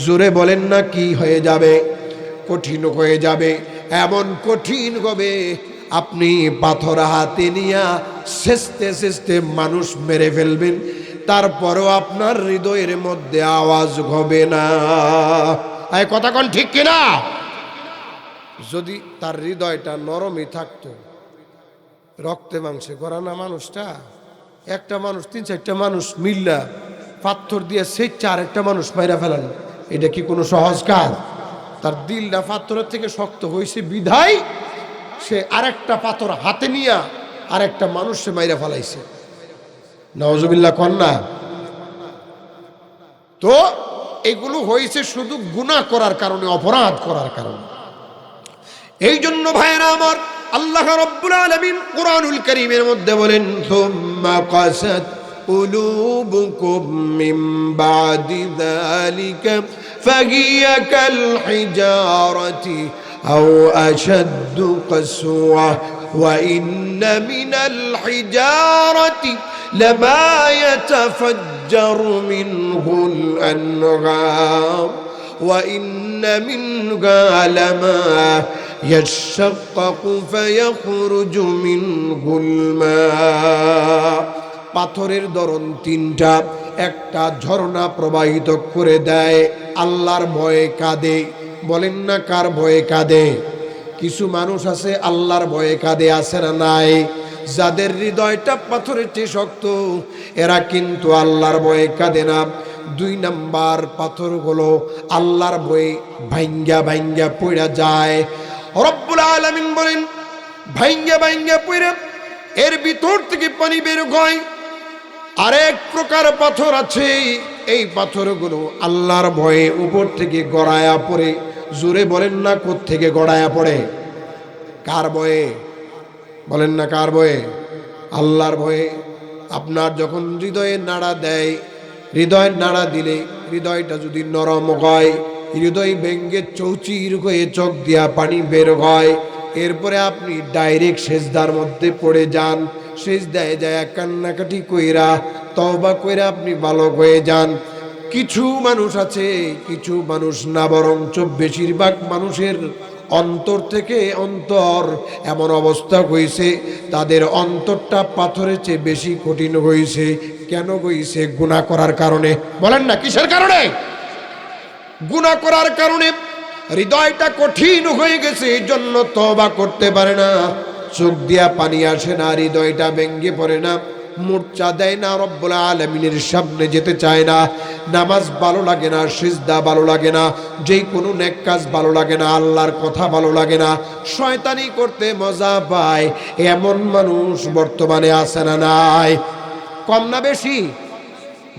জোরে বলেন না, কি হয়ে যাবে? কঠিন হয়ে যাবে। এমন কঠিন হবে আপনি পাথর হাতে নিয়ে সেচতে সেচতে মানুষ মেরে ফেলবেন, তারপরও আপনার হৃদয়ের মধ্যে আওয়াজ হবে না। এই কথা কোন ঠিক কিনা? যদি তার হৃদয়টা নরমই থাকতো, রক্তে মাংসে গড়া না মানুষটা, একটা মানুষ 3-4টা মানুষ মিল্লা পাথর দিয়ে সেই আরেকটা মানুষ মাইরা ফেলান, এটা কি কোনো সহজ কাজ? তার দিলটা পাথরের থেকে শক্ত হয়েছে বিধায় সে আরেকটা পাথর হাতে নিয়ে আরেকটা মানুষে মাইরা ফেলাইছে। নাউজুবিল্লাহ কন্যা। তো এগুলো হয়েছে শুধু গুনাহ করার কারণে, অপরাধ করার কারণে। এই জন্য ভাইরা আমার, আল্লাহ রাব্বুল আলামিন কুরআনুল কারীমের মধ্যে বলেন, সুম্মা কাসাত কুলুবুকুম মিন বাদি যালিকা ফাহিয়া কাল হিজারাতি আও আশাদ্দু কাসওয়া ওয়া ইন্না মিনাল হিজারাতি লামা ইয়াতাফাজ্জারু মিনহুল আনহার ওয়া ইন্না মিনহা লামা ইয়াশাক্কাকু ফায়াখরুজু মিনহুল মা। পাথরের ধরন 3টা। একটা ঝর্ণা প্রবাহিত করে দেয়, আল্লাহর ভয়ে কাঁদে। বলেন না, কার ভয়ে কাঁদে? কিছু মানুষ আছে আল্লাহর ভয়ে কাঁদে, আছে না নাই? যাদের হৃদয়টা পাথরের চেয়ে শক্ত, এরা কিন্তু আল্লাহর ভয়ে কাঁদে না। 2 নাম্বার পাথরগুলো আল্লাহর ভয়ে ভাঙ্গা ভাঙ্গা পড়া যায়। রব্বুল আলামিন বলেন, ভাঙ্গা ভাঙ্গা পড়ে এর ভিতর থেকে পানি বের হয়। আরেক প্রকার পাথর আছে, এই পাথরগুলো আল্লাহর ভয়ে উপর থেকে গড়ায়া পড়ে। জোরে বলেন না, কোত্থেকে গড়ায়া পড়ে? কার ভয়ে? বলেন না, কার ভয়ে? আল্লাহর ভয়ে। আপনার যখন হৃদয়ে নাড়া দেয়, হৃদয়ের নাড়া দিলে হৃদয়টা যদি নরম হয়, হৃদয় ভেঙ্গে চৌচির হয়ে চোখ দিয়া পানি বের হয়, এরপরে আপনি ডাইরেক্ট সেজদার মধ্যে পড়ে যান। সেজদায় যায় কান্নাকাটি কইরা, তওবা কইরা আপনি ভালো হয়ে যান। কিছু মানুষ আছে, কিছু মানুষ না, বরঞ্চ বেশিরভাগ মানুষের অন্তর থেকে অন্তর এমন অবস্থা হয়েছে, তাদের অন্তরটা পাথরের চেয়ে বেশি কঠিন হয়েছে। কেন হয়েছে? গুনাহ করার কারণে। বলেন না, কিসের কারণে? গুনাহ করার কারণে হৃদয়টা কঠিন হয়ে গেছে, এই জন্য তওবা করতে পারে না, চোখ দিয়া পানি আসে না, হৃদয়টা ভেঙ্গে পড়ে না, মূর্ছা দেয় না, রব্বুল আলামিনের সামনে যেতে চায় না, নামাজ ভালো লাগে না, সিজদা ভালো লাগে না, যেই কোনো নেক কাজ ভালো লাগে না, আল্লাহর কথা ভালো লাগে না, শয়তানি করতে মজা পায়। এমন মানুষ বর্তমানে আছে না নাই? কম না বেশি?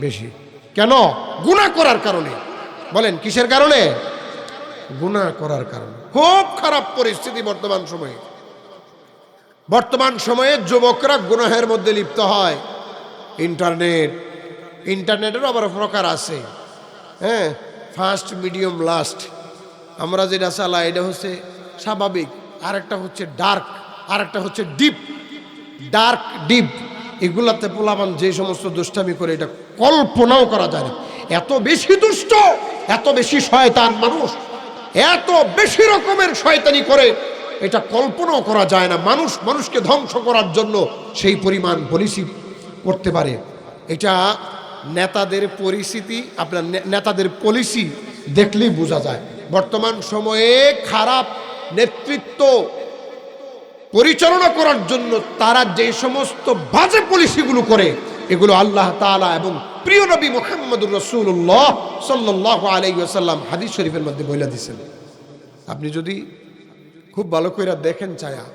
বেশি। কেন? গুনাহ করার কারণে। বলেন, কিসের কারণে? গুনাহ করার কারণে। খুব খারাপ পরিস্থিতি বর্তমান সময়ে। বর্তমান সময়ে যুবকরা গুনাহের মধ্যে লিপ্ত হয়। ইন্টারনেটের আবার প্রকার আছে, হ্যাঁ, ফার্স্ট, মিডিয়াম, লাস্ট। আমরা যেটা চালাই এটা হচ্ছে স্বাভাবিক, আরেকটা হচ্ছে ডার্ক, আরেকটা হচ্ছে ডিপ। ডার্ক, ডিপ, এগুলাতে পোলাপান যে সমস্ত দুষ্টামি করে, এটা কল্পনাও করা যায় না। এত বেশি দুষ্ট, এত বেশি শয়তান মানুষ, এত বেশি রকমের শয়তানি করে, এটা কল্পনাও করা যায় না। মানুষ মানুষকে ধ্বংস করার জন্য সেই পরিমাণ পলিসি করতে পারে। এটা নেতাদের পরিস্থিতি, আপনার নেতাদের পলিসি দেখলেই বোঝা যায়। বর্তমান সময়ে খারাপ নেতৃত্ব পরিচালনা করার জন্য তারা যে সমস্ত বাজে পলিসিগুলো করে, এগুলো আল্লাহ তাআলা এবং প্রিয় নবী মুহাম্মদুর রাসূলুল্লাহ সাল্লাল্লাহু আলাইহি ওয়াসাল্লাম হাদিস শরীফের মধ্যে বলে দিয়েছেন। আপনি যদি খুব ভালো করে দেখেন চায়া,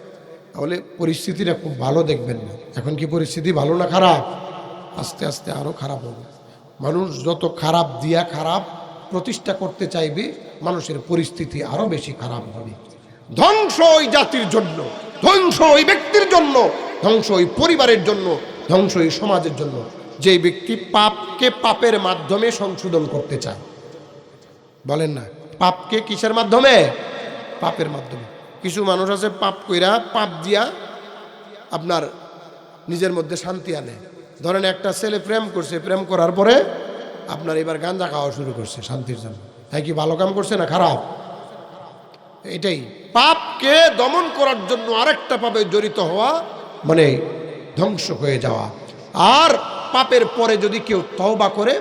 তাহলে পরিস্থিতিটা খুব ভালো দেখবেন না। এখন কি পরিস্থিতি ভালো না খারাপ? আস্তে আস্তে আরো খারাপ হবে। মানুষ যত খারাপ দিয়া খারাপ প্রতিষ্ঠা করতে চাইবে, মানুষের পরিস্থিতি আরো বেশি খারাপ হবে। ধ্বংস ওই জাতির জন্য, ধ্বংস ওই ব্যক্তির জন্য, ধ্বংস ওই পরিবারের জন্য, ধ্বংস ওই সমাজের জন্য, যে ব্যক্তি পাপকে পাপের মাধ্যমে সংশোধন করতে চায়। বলেন না, পাপকে কিসের মাধ্যমে? পাপের মাধ্যমে। কিছু মানুষ আছে পাপ কইরা পাপ দিয়া আপনার নিজের মধ্যে শান্তি আনে। ধরেন একটা ছেলে প্রেম করছে, প্রেম করার পরে আপনার এবার গাঁজা খাওয়া শুরু করছে শান্তির জন্য। তাই কি ভালো কাম করছে না খারাপ? এটাই পাপকে দমন করার জন্য আরেকটা পাপে জড়িত হওয়া মানে ধ্বংস হয়ে যাওয়া। আর পাপের পরে যদি কেউ তওবা করে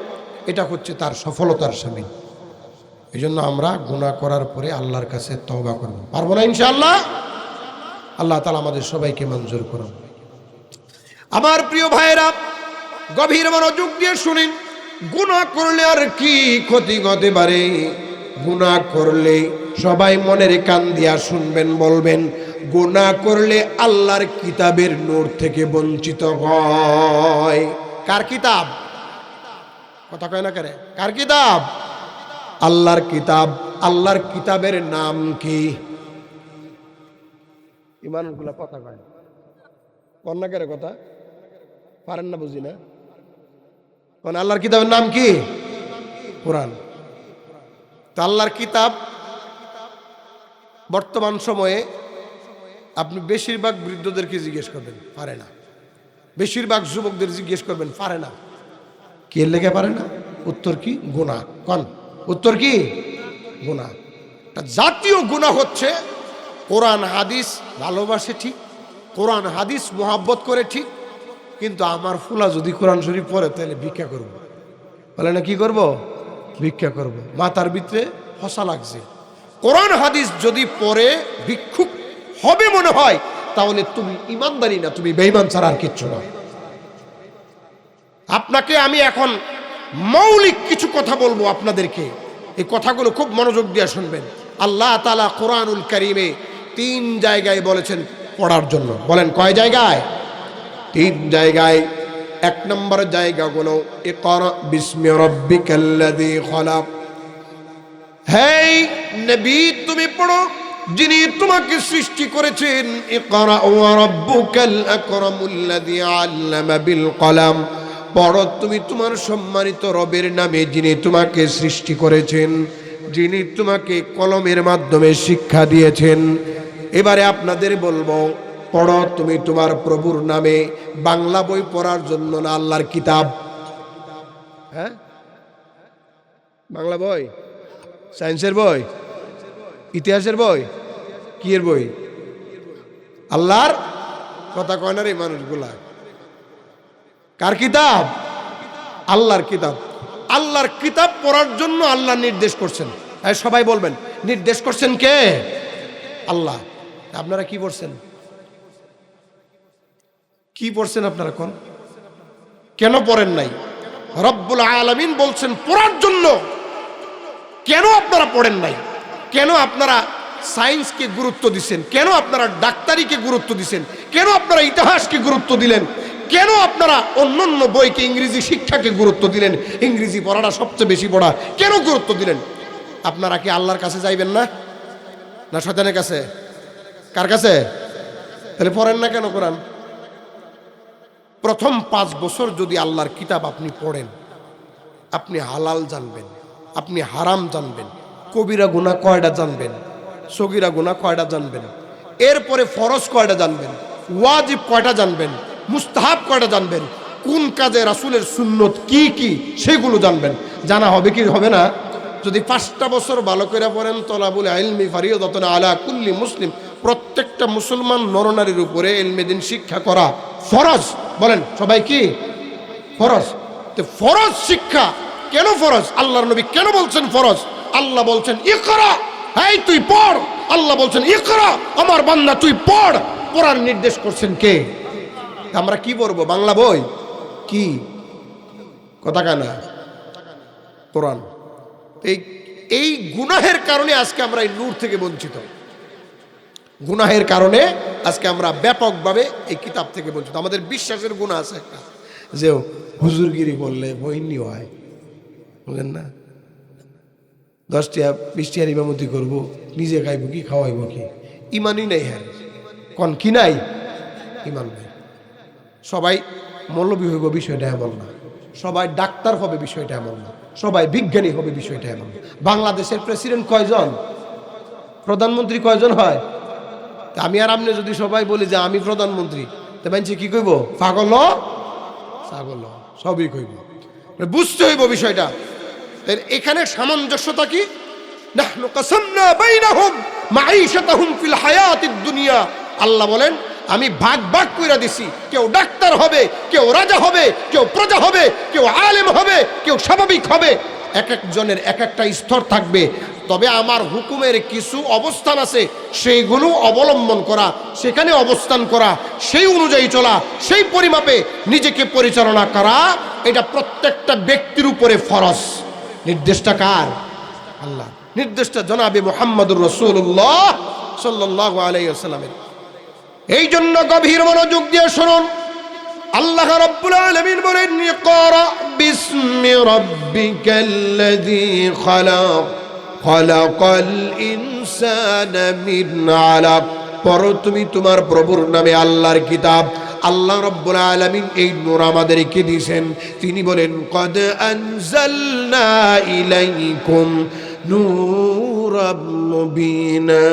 এটা হচ্ছে তার সফলতার শামিল। এই জন্য আমরা গুনাহ করার পরে আল্লাহর কাছে তওবা করব, পারবো না ইনশাআল্লাহ? আল্লাহ তাআলা আমাদের সবাইকে মঞ্জুর করুন। আমার প্রিয় ভাইয়েরা, গভীর মনোযোগ দিয়ে শুনুন। গুনাহ করলে আর কি ক্ষতি হতে পারে? গুনাহ করলে সবাই মনের কান দিয়া শুনবেন, বলবেন গুনাহ করলে আল্লাহর কিতাবের নূর থেকে বঞ্চিত হয়। কার কিতাব? কথা কয় না করে, কার কিতাব? আল্লাহর কিতাব। আল্লাহর কিতাবের নাম কি? ইমানগুলা কথা কয় কন্যা করে, কথা পারেন না, বুঝি না। কারণ আল্লাহর কিতাবের নাম কি? কোরআন। তো আল্লাহর কিতাব বর্তমান সময়ে আপনি বেশিরভাগ বৃদ্ধদেরকে জিজ্ঞেস করবেন, পারে না। বেশিরভাগ যুবকদের জিজ্ঞেস করবেন, পারে না। কে লেগে পারে না? উত্তর কি? গুনাহ। কোন উত্তর কি? গুনাহ। জাতীয় গুনাহ হচ্ছে কোরআন হাদিস ভালোবাসে ঠিক, কোরআন হাদিস মোহাব্বত করে ঠিক, কিন্তু আমার ফুলা যদি কোরআন শরীফ পড়ে তাহলে ভিক্ষা করব। বলে না কি করব? ভিক্ষা করব। মাথার ভিতরে হসা লাগছে। কোরআন হাদিস যদি পড়ে ভিক্ষুক হবে মনে হয়, তাহলে তুমি ইমানদারি না, তুমি বেঈমান ছাড়া আর কিচ্ছু না। আপনাকে আমি এখন মৌলিক কিছু কথা বলবো আপনাদেরকে, এই কথাগুলো খুব মনোযোগ দিয়ে শুনবেন। আল্লাহ তাআলা কোরআনুল কারীমে 3 জায়গায় বলেছেন পড়ার জন্য। বলেন কয় জায়গায়? 3 জায়গায়। 1 নম্বর জায়গাগুলো ইকরা বিসমি রাব্বিকাল্লাযী খলাক। হেই নবী, তুমি পড়ো যিনি তোমাকে সৃষ্টি করেছেন। ইকরা ওয়া রাব্বুকাল আকরামুল্লাযী আল্লামা বিল কলাম। পড়ো তুমি তোমার সম্মানিত রবের নামে, যিনি তোমাকে সৃষ্টি করেছেন, যিনি তোমাকে কলমের মাধ্যমে শিক্ষা দিয়েছেন। এবারে আপনাদের বলবো, পড়ো তুমি তোমার প্রভুর নামে। বাংলা বই পড়ার জন্য না, আল্লাহর কিতাব। হ্যাঁ, বাংলা বই, সায়েন্সের বই, ইতিহাসের বই, কি এর বই? আল্লাহর কথা কয় না রে মানুষগুলা। কার কিতাব? আল্লাহর কিতাব। আল্লাহর কিতাব পড়ার জন্য আল্লাহ নির্দেশ করছেন। সবাই বলবেন, নির্দেশ করছেন কে? আল্লাহ। আপনারা কি পড়ছেন? কি পড়ছেন আপনারা? কোন কেন পড়েন নাই? রব্বুল আলামিন বলছেন পড়ার জন্য। কেন আপনারা পড়েন নাই? কেন আপনারা সায়েন্সকে গুরুত্ব দিচ্ছেন? কেন আপনারা ডাক্তারিকে গুরুত্ব দিচ্ছেন? কেন আপনারা ইতিহাসকে গুরুত্ব দিলেন? কেন আপনারা অন্যান্য বইকে, ইংরেজি শিক্ষাকে গুরুত্ব দিলেন? ইংরেজি পড়াটা সবচেয়ে বেশি পড়া কেন গুরুত্ব দিলেন? আপনারা কি আল্লাহর কাছে যাইবেন না, না শয়তানের কাছে? কার কাছে? তাহলে পড়েন না কেন কোরআন? প্রথম 5 বছর যদি আল্লাহর কিতাব আপনি পড়েন, আপনি হালাল জানবেন, আপনি হারাম জানবেন, কবিরা গুনাহ কয়টা জানবেন, সগীরা গুনাহ কয়টা জানবেন, এরপরে ফরজ কয়টা জানবেন, ওয়াজিব কয়টা জানবেন, মুস্তাহাব কয়টা জানবেন, কোন কাজে রাসূলের সুন্নত কি কি সেগুলো জানবেন। জানা হবে কি হবে না? যদি 5টা বছর ভালো করে পড়েন, তলাবুল ইলমি ফারিয়াদাতুন আলা কুল্লি মুসলিম, প্রত্যেকটা মুসলমান নরনারীর উপরে ইলমে দ্বীন শিক্ষা করা ফরজ। বলেন সবাই কি ফরজ? তো ফরজ শিক্ষা কেন ফরজ? আল্লাহর নবী কেন বলছেন ফরজ? আল্লাহ বলছেন ইকরা, এই তুই পড়। আল্লাহ বলছেন ইকরা, আমার বান্দা তুই পড়। পড়ার নির্দেশ করছেন কে? আমরা কি পড়বো? বাংলা বই? কি কথা কানা? কোরআন। এই গুনাহের কারণে আজকে আমরা এই নূর থেকে বঞ্চিত। গুনাহের কারণে আজকে আমরা ব্যাপকভাবে এই কিতাব থেকে বঞ্চিত। আমাদের বিশ্বাসের গুনাহ আছে একটা, যে হুজুরগিরি করলে বইনি হয়, বুঝলেন না? 10 টাকা 20 টাকার ইমামতি করবো, নিজে খাইব কি, খাওয়াইব কি? ইমানই নেই। হ্যাঁ কন কি নাই? ইমান নেই। সবাই মৌলবী হইব বিষয়টা এমন না, সবাই ডাক্তার হবে বিষয়টা এমন না, সবাই বিজ্ঞানী হবে বিষয়টা এমন না। বাংলাদেশের প্রেসিডেন্ট কয়জন? প্রধানমন্ত্রী কয়জন হয়? আমি আর আপনি যদি সবাই বলি যে আমি প্রধানমন্ত্রী, তো মানছি কি কইব? পাগল ছাগল সবই কইব। বুঝতে হইব বিষয়টা। এখানে সামঞ্জস্যতা কি? নাহনু কাসামনা বাইনাহুম মাঈশাতাহুম ফিল হায়াতিদ দুনিয়া। আল্লাহ বলেন আমি ভাগ ভাগ কইরা দিছি। কেউ ডাক্তার হবে, কেউ রাজা হবে, কেউ প্রজা হবে, কেউ আলেম হবে, কেউ স্বাভাবিক হবে। এক একজনের এক একটা স্তর থাকবে। তবে আমার হুকুমের কিছু অবস্থান আছে, সেইগুলো অবলম্বন করা, সেখানে অবস্থান করা, সেই অনুযায়ী চলা, সেই পরিমাপে নিজেকে পরিচালনা করা, এটা প্রত্যেকটা ব্যক্তির উপরে ফরজ। নির্দেশটা কার? আল্লাহ। নির্দেশটা জনাবে মুহাম্মদুর রাসূলুল্লাহ সাল্লাল্লাহু আলাইহি ওয়াসাল্লামের। এই জন্য গভীর মনোযোগ দিয়ে শুনুন, আল্লাহ রাব্বুল আলামিন বলেন ইকরা বিসমি রাব্বিকাল্লাযী খালাক খালাকাল ইনসানা মিন আলাক। পড়ো তুমি তোমার প্রভুর নামে আল্লাহর কিতাব। আল্লাহ রাব্বুল আলামিন এই নূর আমাদেরকে দিয়েছেন। তিনি বলেন কদ আনজালনা ইলাইকুম নূরাম মুবিনা।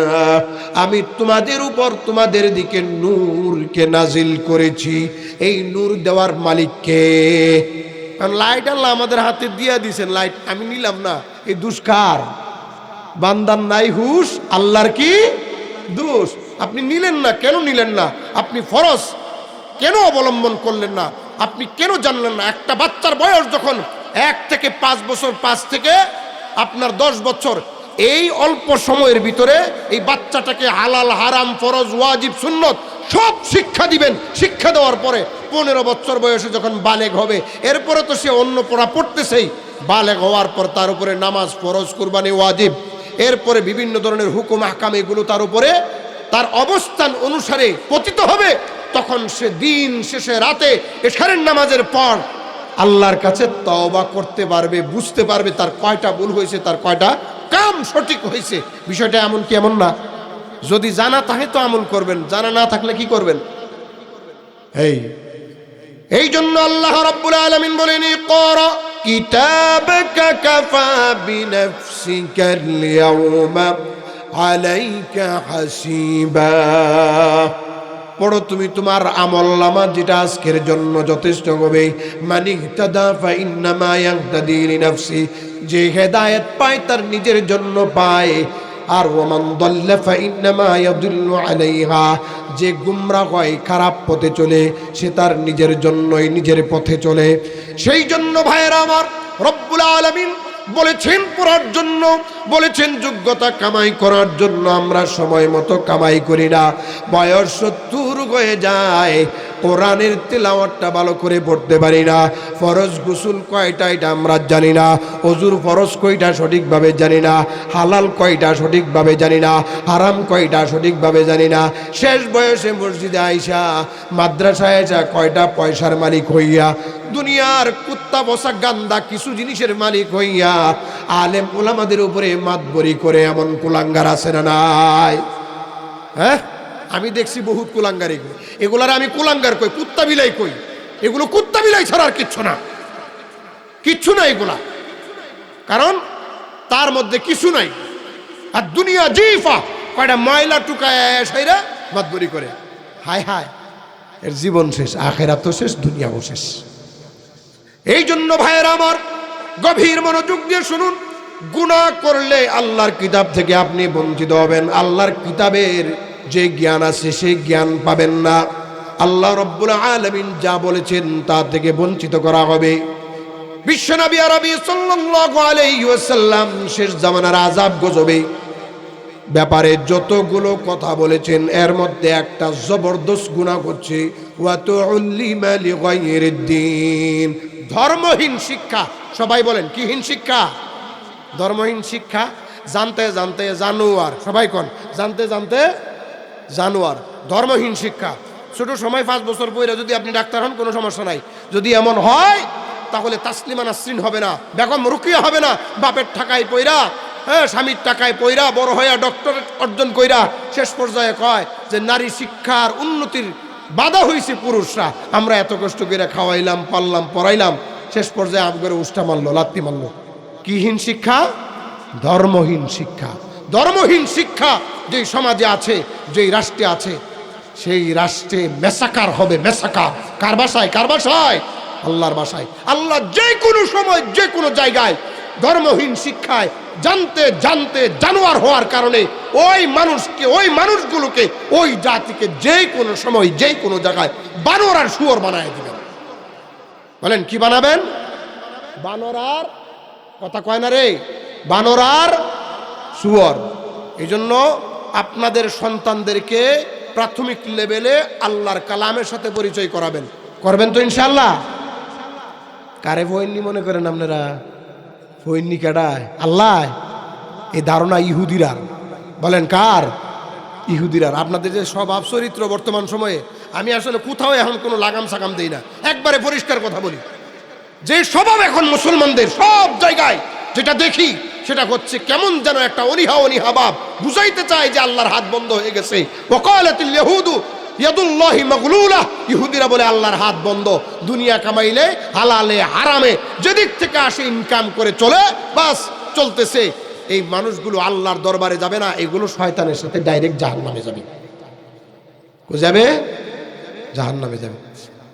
আমি তোমাদের উপর তোমাদের দিকে নূরকে নাজিল করেছি। এই নূর দেওয়ার মালিককে? কারণ লাইট আল্লাহ আমাদের হাতে দিয়ে দিয়েছেন, লাইট আমি নিলাম না, এই দুষ্কার বান্দার নাই হুশ, আল্লাহর কি দোষ? আপনি নিলেন না, কেন নিলেন না? আপনি ফরজ কেন অবলম্বন করলেন না? আপনি কেন জানলেন না? একটা বাচ্চার বয়স যখন 1 থেকে 5 বছর, 5 থেকে আপনার 10 বছর, এই অল্প সময়ের ভিতরে এই বাচ্চাটাকে হালাল হারাম ফরজ ওয়াজিব সুন্নত সব শিক্ষা দিবেন। শিক্ষা দেওয়ার পরে 15 বছর বয়সে যখন বালেগ হবে, এরপরে তো সে অন্য পড়া পড়তেছেই। বালেগ হওয়ার পর তার উপরে নামাজ ফরজ, কুরবানি ওয়াজিব, এরপরে বিভিন্ন ধরনের হুকুম আহকাম, এগুলো তার উপরে তার অবস্থান অনুসারে পতিত হবে। তখন সে দিন শেষে রাতে এশারের নামাজের পর আল্লাহর কাছে তওবা করতে পারবে, বুঝতে পারবে তার কয়টা ভুল হয়েছে, তার কয়টা কাম সঠিক হয়েছে। বিষয়টা এমন কি এমন না? যদি জানা থাকে তো আমল করবেন, জানা না থাকলে কি করবেন? এই জন্য আল্লাহ রাব্বুল আলামিন বলেন ইকরা কিতাবাকা কাফা বিনাফসিকাল ইয়াওমা আলাইকা হাসিবা। পড়ো তুমি তোমার আমলনামা, যেটা আজকের জন্য যথেষ্ট হবে। মানি ইহতাদা ফা ইন্নামা ইয়াহতাদি লিনাফসি, যে হেদায়েত পায় তার নিজের জন্য পায়। আর ওমান দাল্লা ফা ইন্নামা ইয়াদুল্লু আলাইহা, যে গুমরাহ হয়, খারাপ পথে চলে, সে তার নিজের জন্যই নিজের পথে চলে। সেই জন্য ভাইয়েরা আমার, রব্বুল আলামিন বলেছেন পড়ার জন্য, বলেছেন যোগ্যতা কামাই করার জন্য। আমরা সময় মতো কামাই করি না, বয়স 70 হয়ে যায়, কোরআনের তেলাওয়াতটা ভালো করে পড়তে পারি না, ফরজ গোসল কয়টা এটা আমরা জানি না, ওযুর ফরজ কয়টা সঠিকভাবে জানি না, হালাল কয়টা সঠিকভাবে জানি না, হারাম কয়টা সঠিকভাবে জানি না। শেষ বয়সে মসজিদে আইসা, মাদ্রাসায় আইসা কয়টা পয়সার মালিক হইয়া, দুনিয়ার কুত্তা বসা গান্দা কিছু জিনিসের মালিক হইয়া আলেম ওলামাদের উপরে মাতবরি করে এমন কুলাঙ্গার আছে না নাই? হ্যাঁ, আমি দেখছি বহুত কুলাঙ্গার। এগুলার আমি কুলাঙ্গার কই, কুত্তা বিলাই কই। এগুলো কুত্তা বিলাই ছাড়া আর কিচ্ছু না, কিচ্ছু না এগুলা। কারণ তার মধ্যে কিছু নাই। আর দুনিয়া জিফা, কয়টা ময়লা টুকায় সাইরা মাতবরি করে। হায় হায়, এর জীবন শেষ, আখেরাত তো শেষ, দুনিয়াও শেষ। এই জন্য ভাইয়েরা আমার, গভীর মনোযোগ দিয়ে শুনুন, গুনাহ করলে আল্লাহর কিতাব থেকে আপনি বঞ্চিত হবেন। আল্লাহর কিতাবের যে জ্ঞান আছে সেই জ্ঞান পাবেন না। আল্লাহ রাব্বুল আলামিন যা বলেছেন তা থেকে বঞ্চিত করা হবে। বিশ্বনবী আরবি সাল্লাল্লাহু আলাইহি ওয়াসাল্লাম শেষ জামানার আযাব গজবে ব্যাপারে যতগুলো কথা বলেছেন, এর মধ্যে একটা জবরদস্ত গুনাহ করছে, ওয়া তুউল্লিমা লিগাইরিদ্দিন, ধর্মহীন শিক্ষা। সবাই বলেন কি হীন শিক্ষা? ধর্মহীন শিক্ষা। জানতে জানতে জানোয়ার, সবাই কোন জানতে জানতে জানোয়ার, ধর্মহীন শিক্ষা। ছোট সময় 5 বছর পরে যদি আপনি ডাক্তার হন কোনো সমস্যা নাই। যদি এমন হয় তাহলে তাসলিমা নাসরিন হবে না, বেগম রুকিয়া হবে না। বাপের টাকায় পয়রা, হ্যাঁ, স্বামীর টাকায় পয়রা বড় হইয়া ডক্টরেট অর্জন কইরা শেষ পর্যায়ে কয় যে নারী শিক্ষার উন্নতির বাধা হয়েছে পুরুষরা। আমরা এত কষ্ট করে খাওয়াইলাম, পাললাম, পড়াইলাম, শেষ পর্যায়ে আম করে উষ্টা মারলো, লাত্তি মারলো। কি হীন শিক্ষা? ধর্মহীন শিক্ষা। ধর্মহীন শিক্ষা যেই সমাজে আছে, যেই রাষ্ট্রে আছে, সেই রাষ্ট্রে মেসাকার হবে, মেসাকার। কার বাসায়? কার বাসায়? আল্লাহর বাসায়। আল্লাহ যে কোনো সময় যে কোনো জায়গায় ধর্মহীন শিক্ষায় জানতে জানতে জানোয়ার হওয়ার কারণে ওই মানুষকে, ওই মানুষগুলোকে, ওই জাতিকে যে কোনো সময় যে কোনো জায়গায় বানর আর শুয়োর বানায় দিবেন। বলেন কি বানাবেন? বানর আর, কথা কয় না রে, বানর আর শুয়োর। এই জন্য আপনাদের সন্তানদেরকে প্রাথমিক লেভেলে আল্লাহর কালামের সাথে পরিচয় করাবেন। করবেন তো ইনশাআল্লাহ? কারে ফৈন্নি মনে করেন আপনারা? ফৈন্নি কেডায়? আল্লাহ। এই ধারণা ইহুদিরার। বলেন কার? ইহুদিরার। আপনাদের যে স্বভাব চরিত্র বর্তমান সময়ে, আমি আসলে কোথাও এখন কোনো লাগাম সাগাম দেই না, একবারে পরিষ্কার কথা বলি। যে স্বভাব এখন মুসলমানদের সব জায়গায় যেটা দেখি, সেটা হচ্ছে কেমন যেন একটা অনীহা অনীহা ভাব, বুঝাইতে চায় যে আল্লাহর হাত বন্ধ হয়ে গেছে। ওয়াকালাতিল ইয়াহুদু ইয়াদুল্লাহি মাগলুলা, ইহুদিরা বলে আল্লাহর হাত বন্ধ। দুনিয়া কামাইলে হালালে হারামে যেদিক থেকে আসে ইনকাম করে চলে, বাস চলতেছে। এই মানুষগুলো আল্লাহর দরবারে যাবে না, এগুলো শয়তানের সাথে ডাইরেক্ট জাহান্নামে যাবে। যাবে? জাহান্নামে যাবে।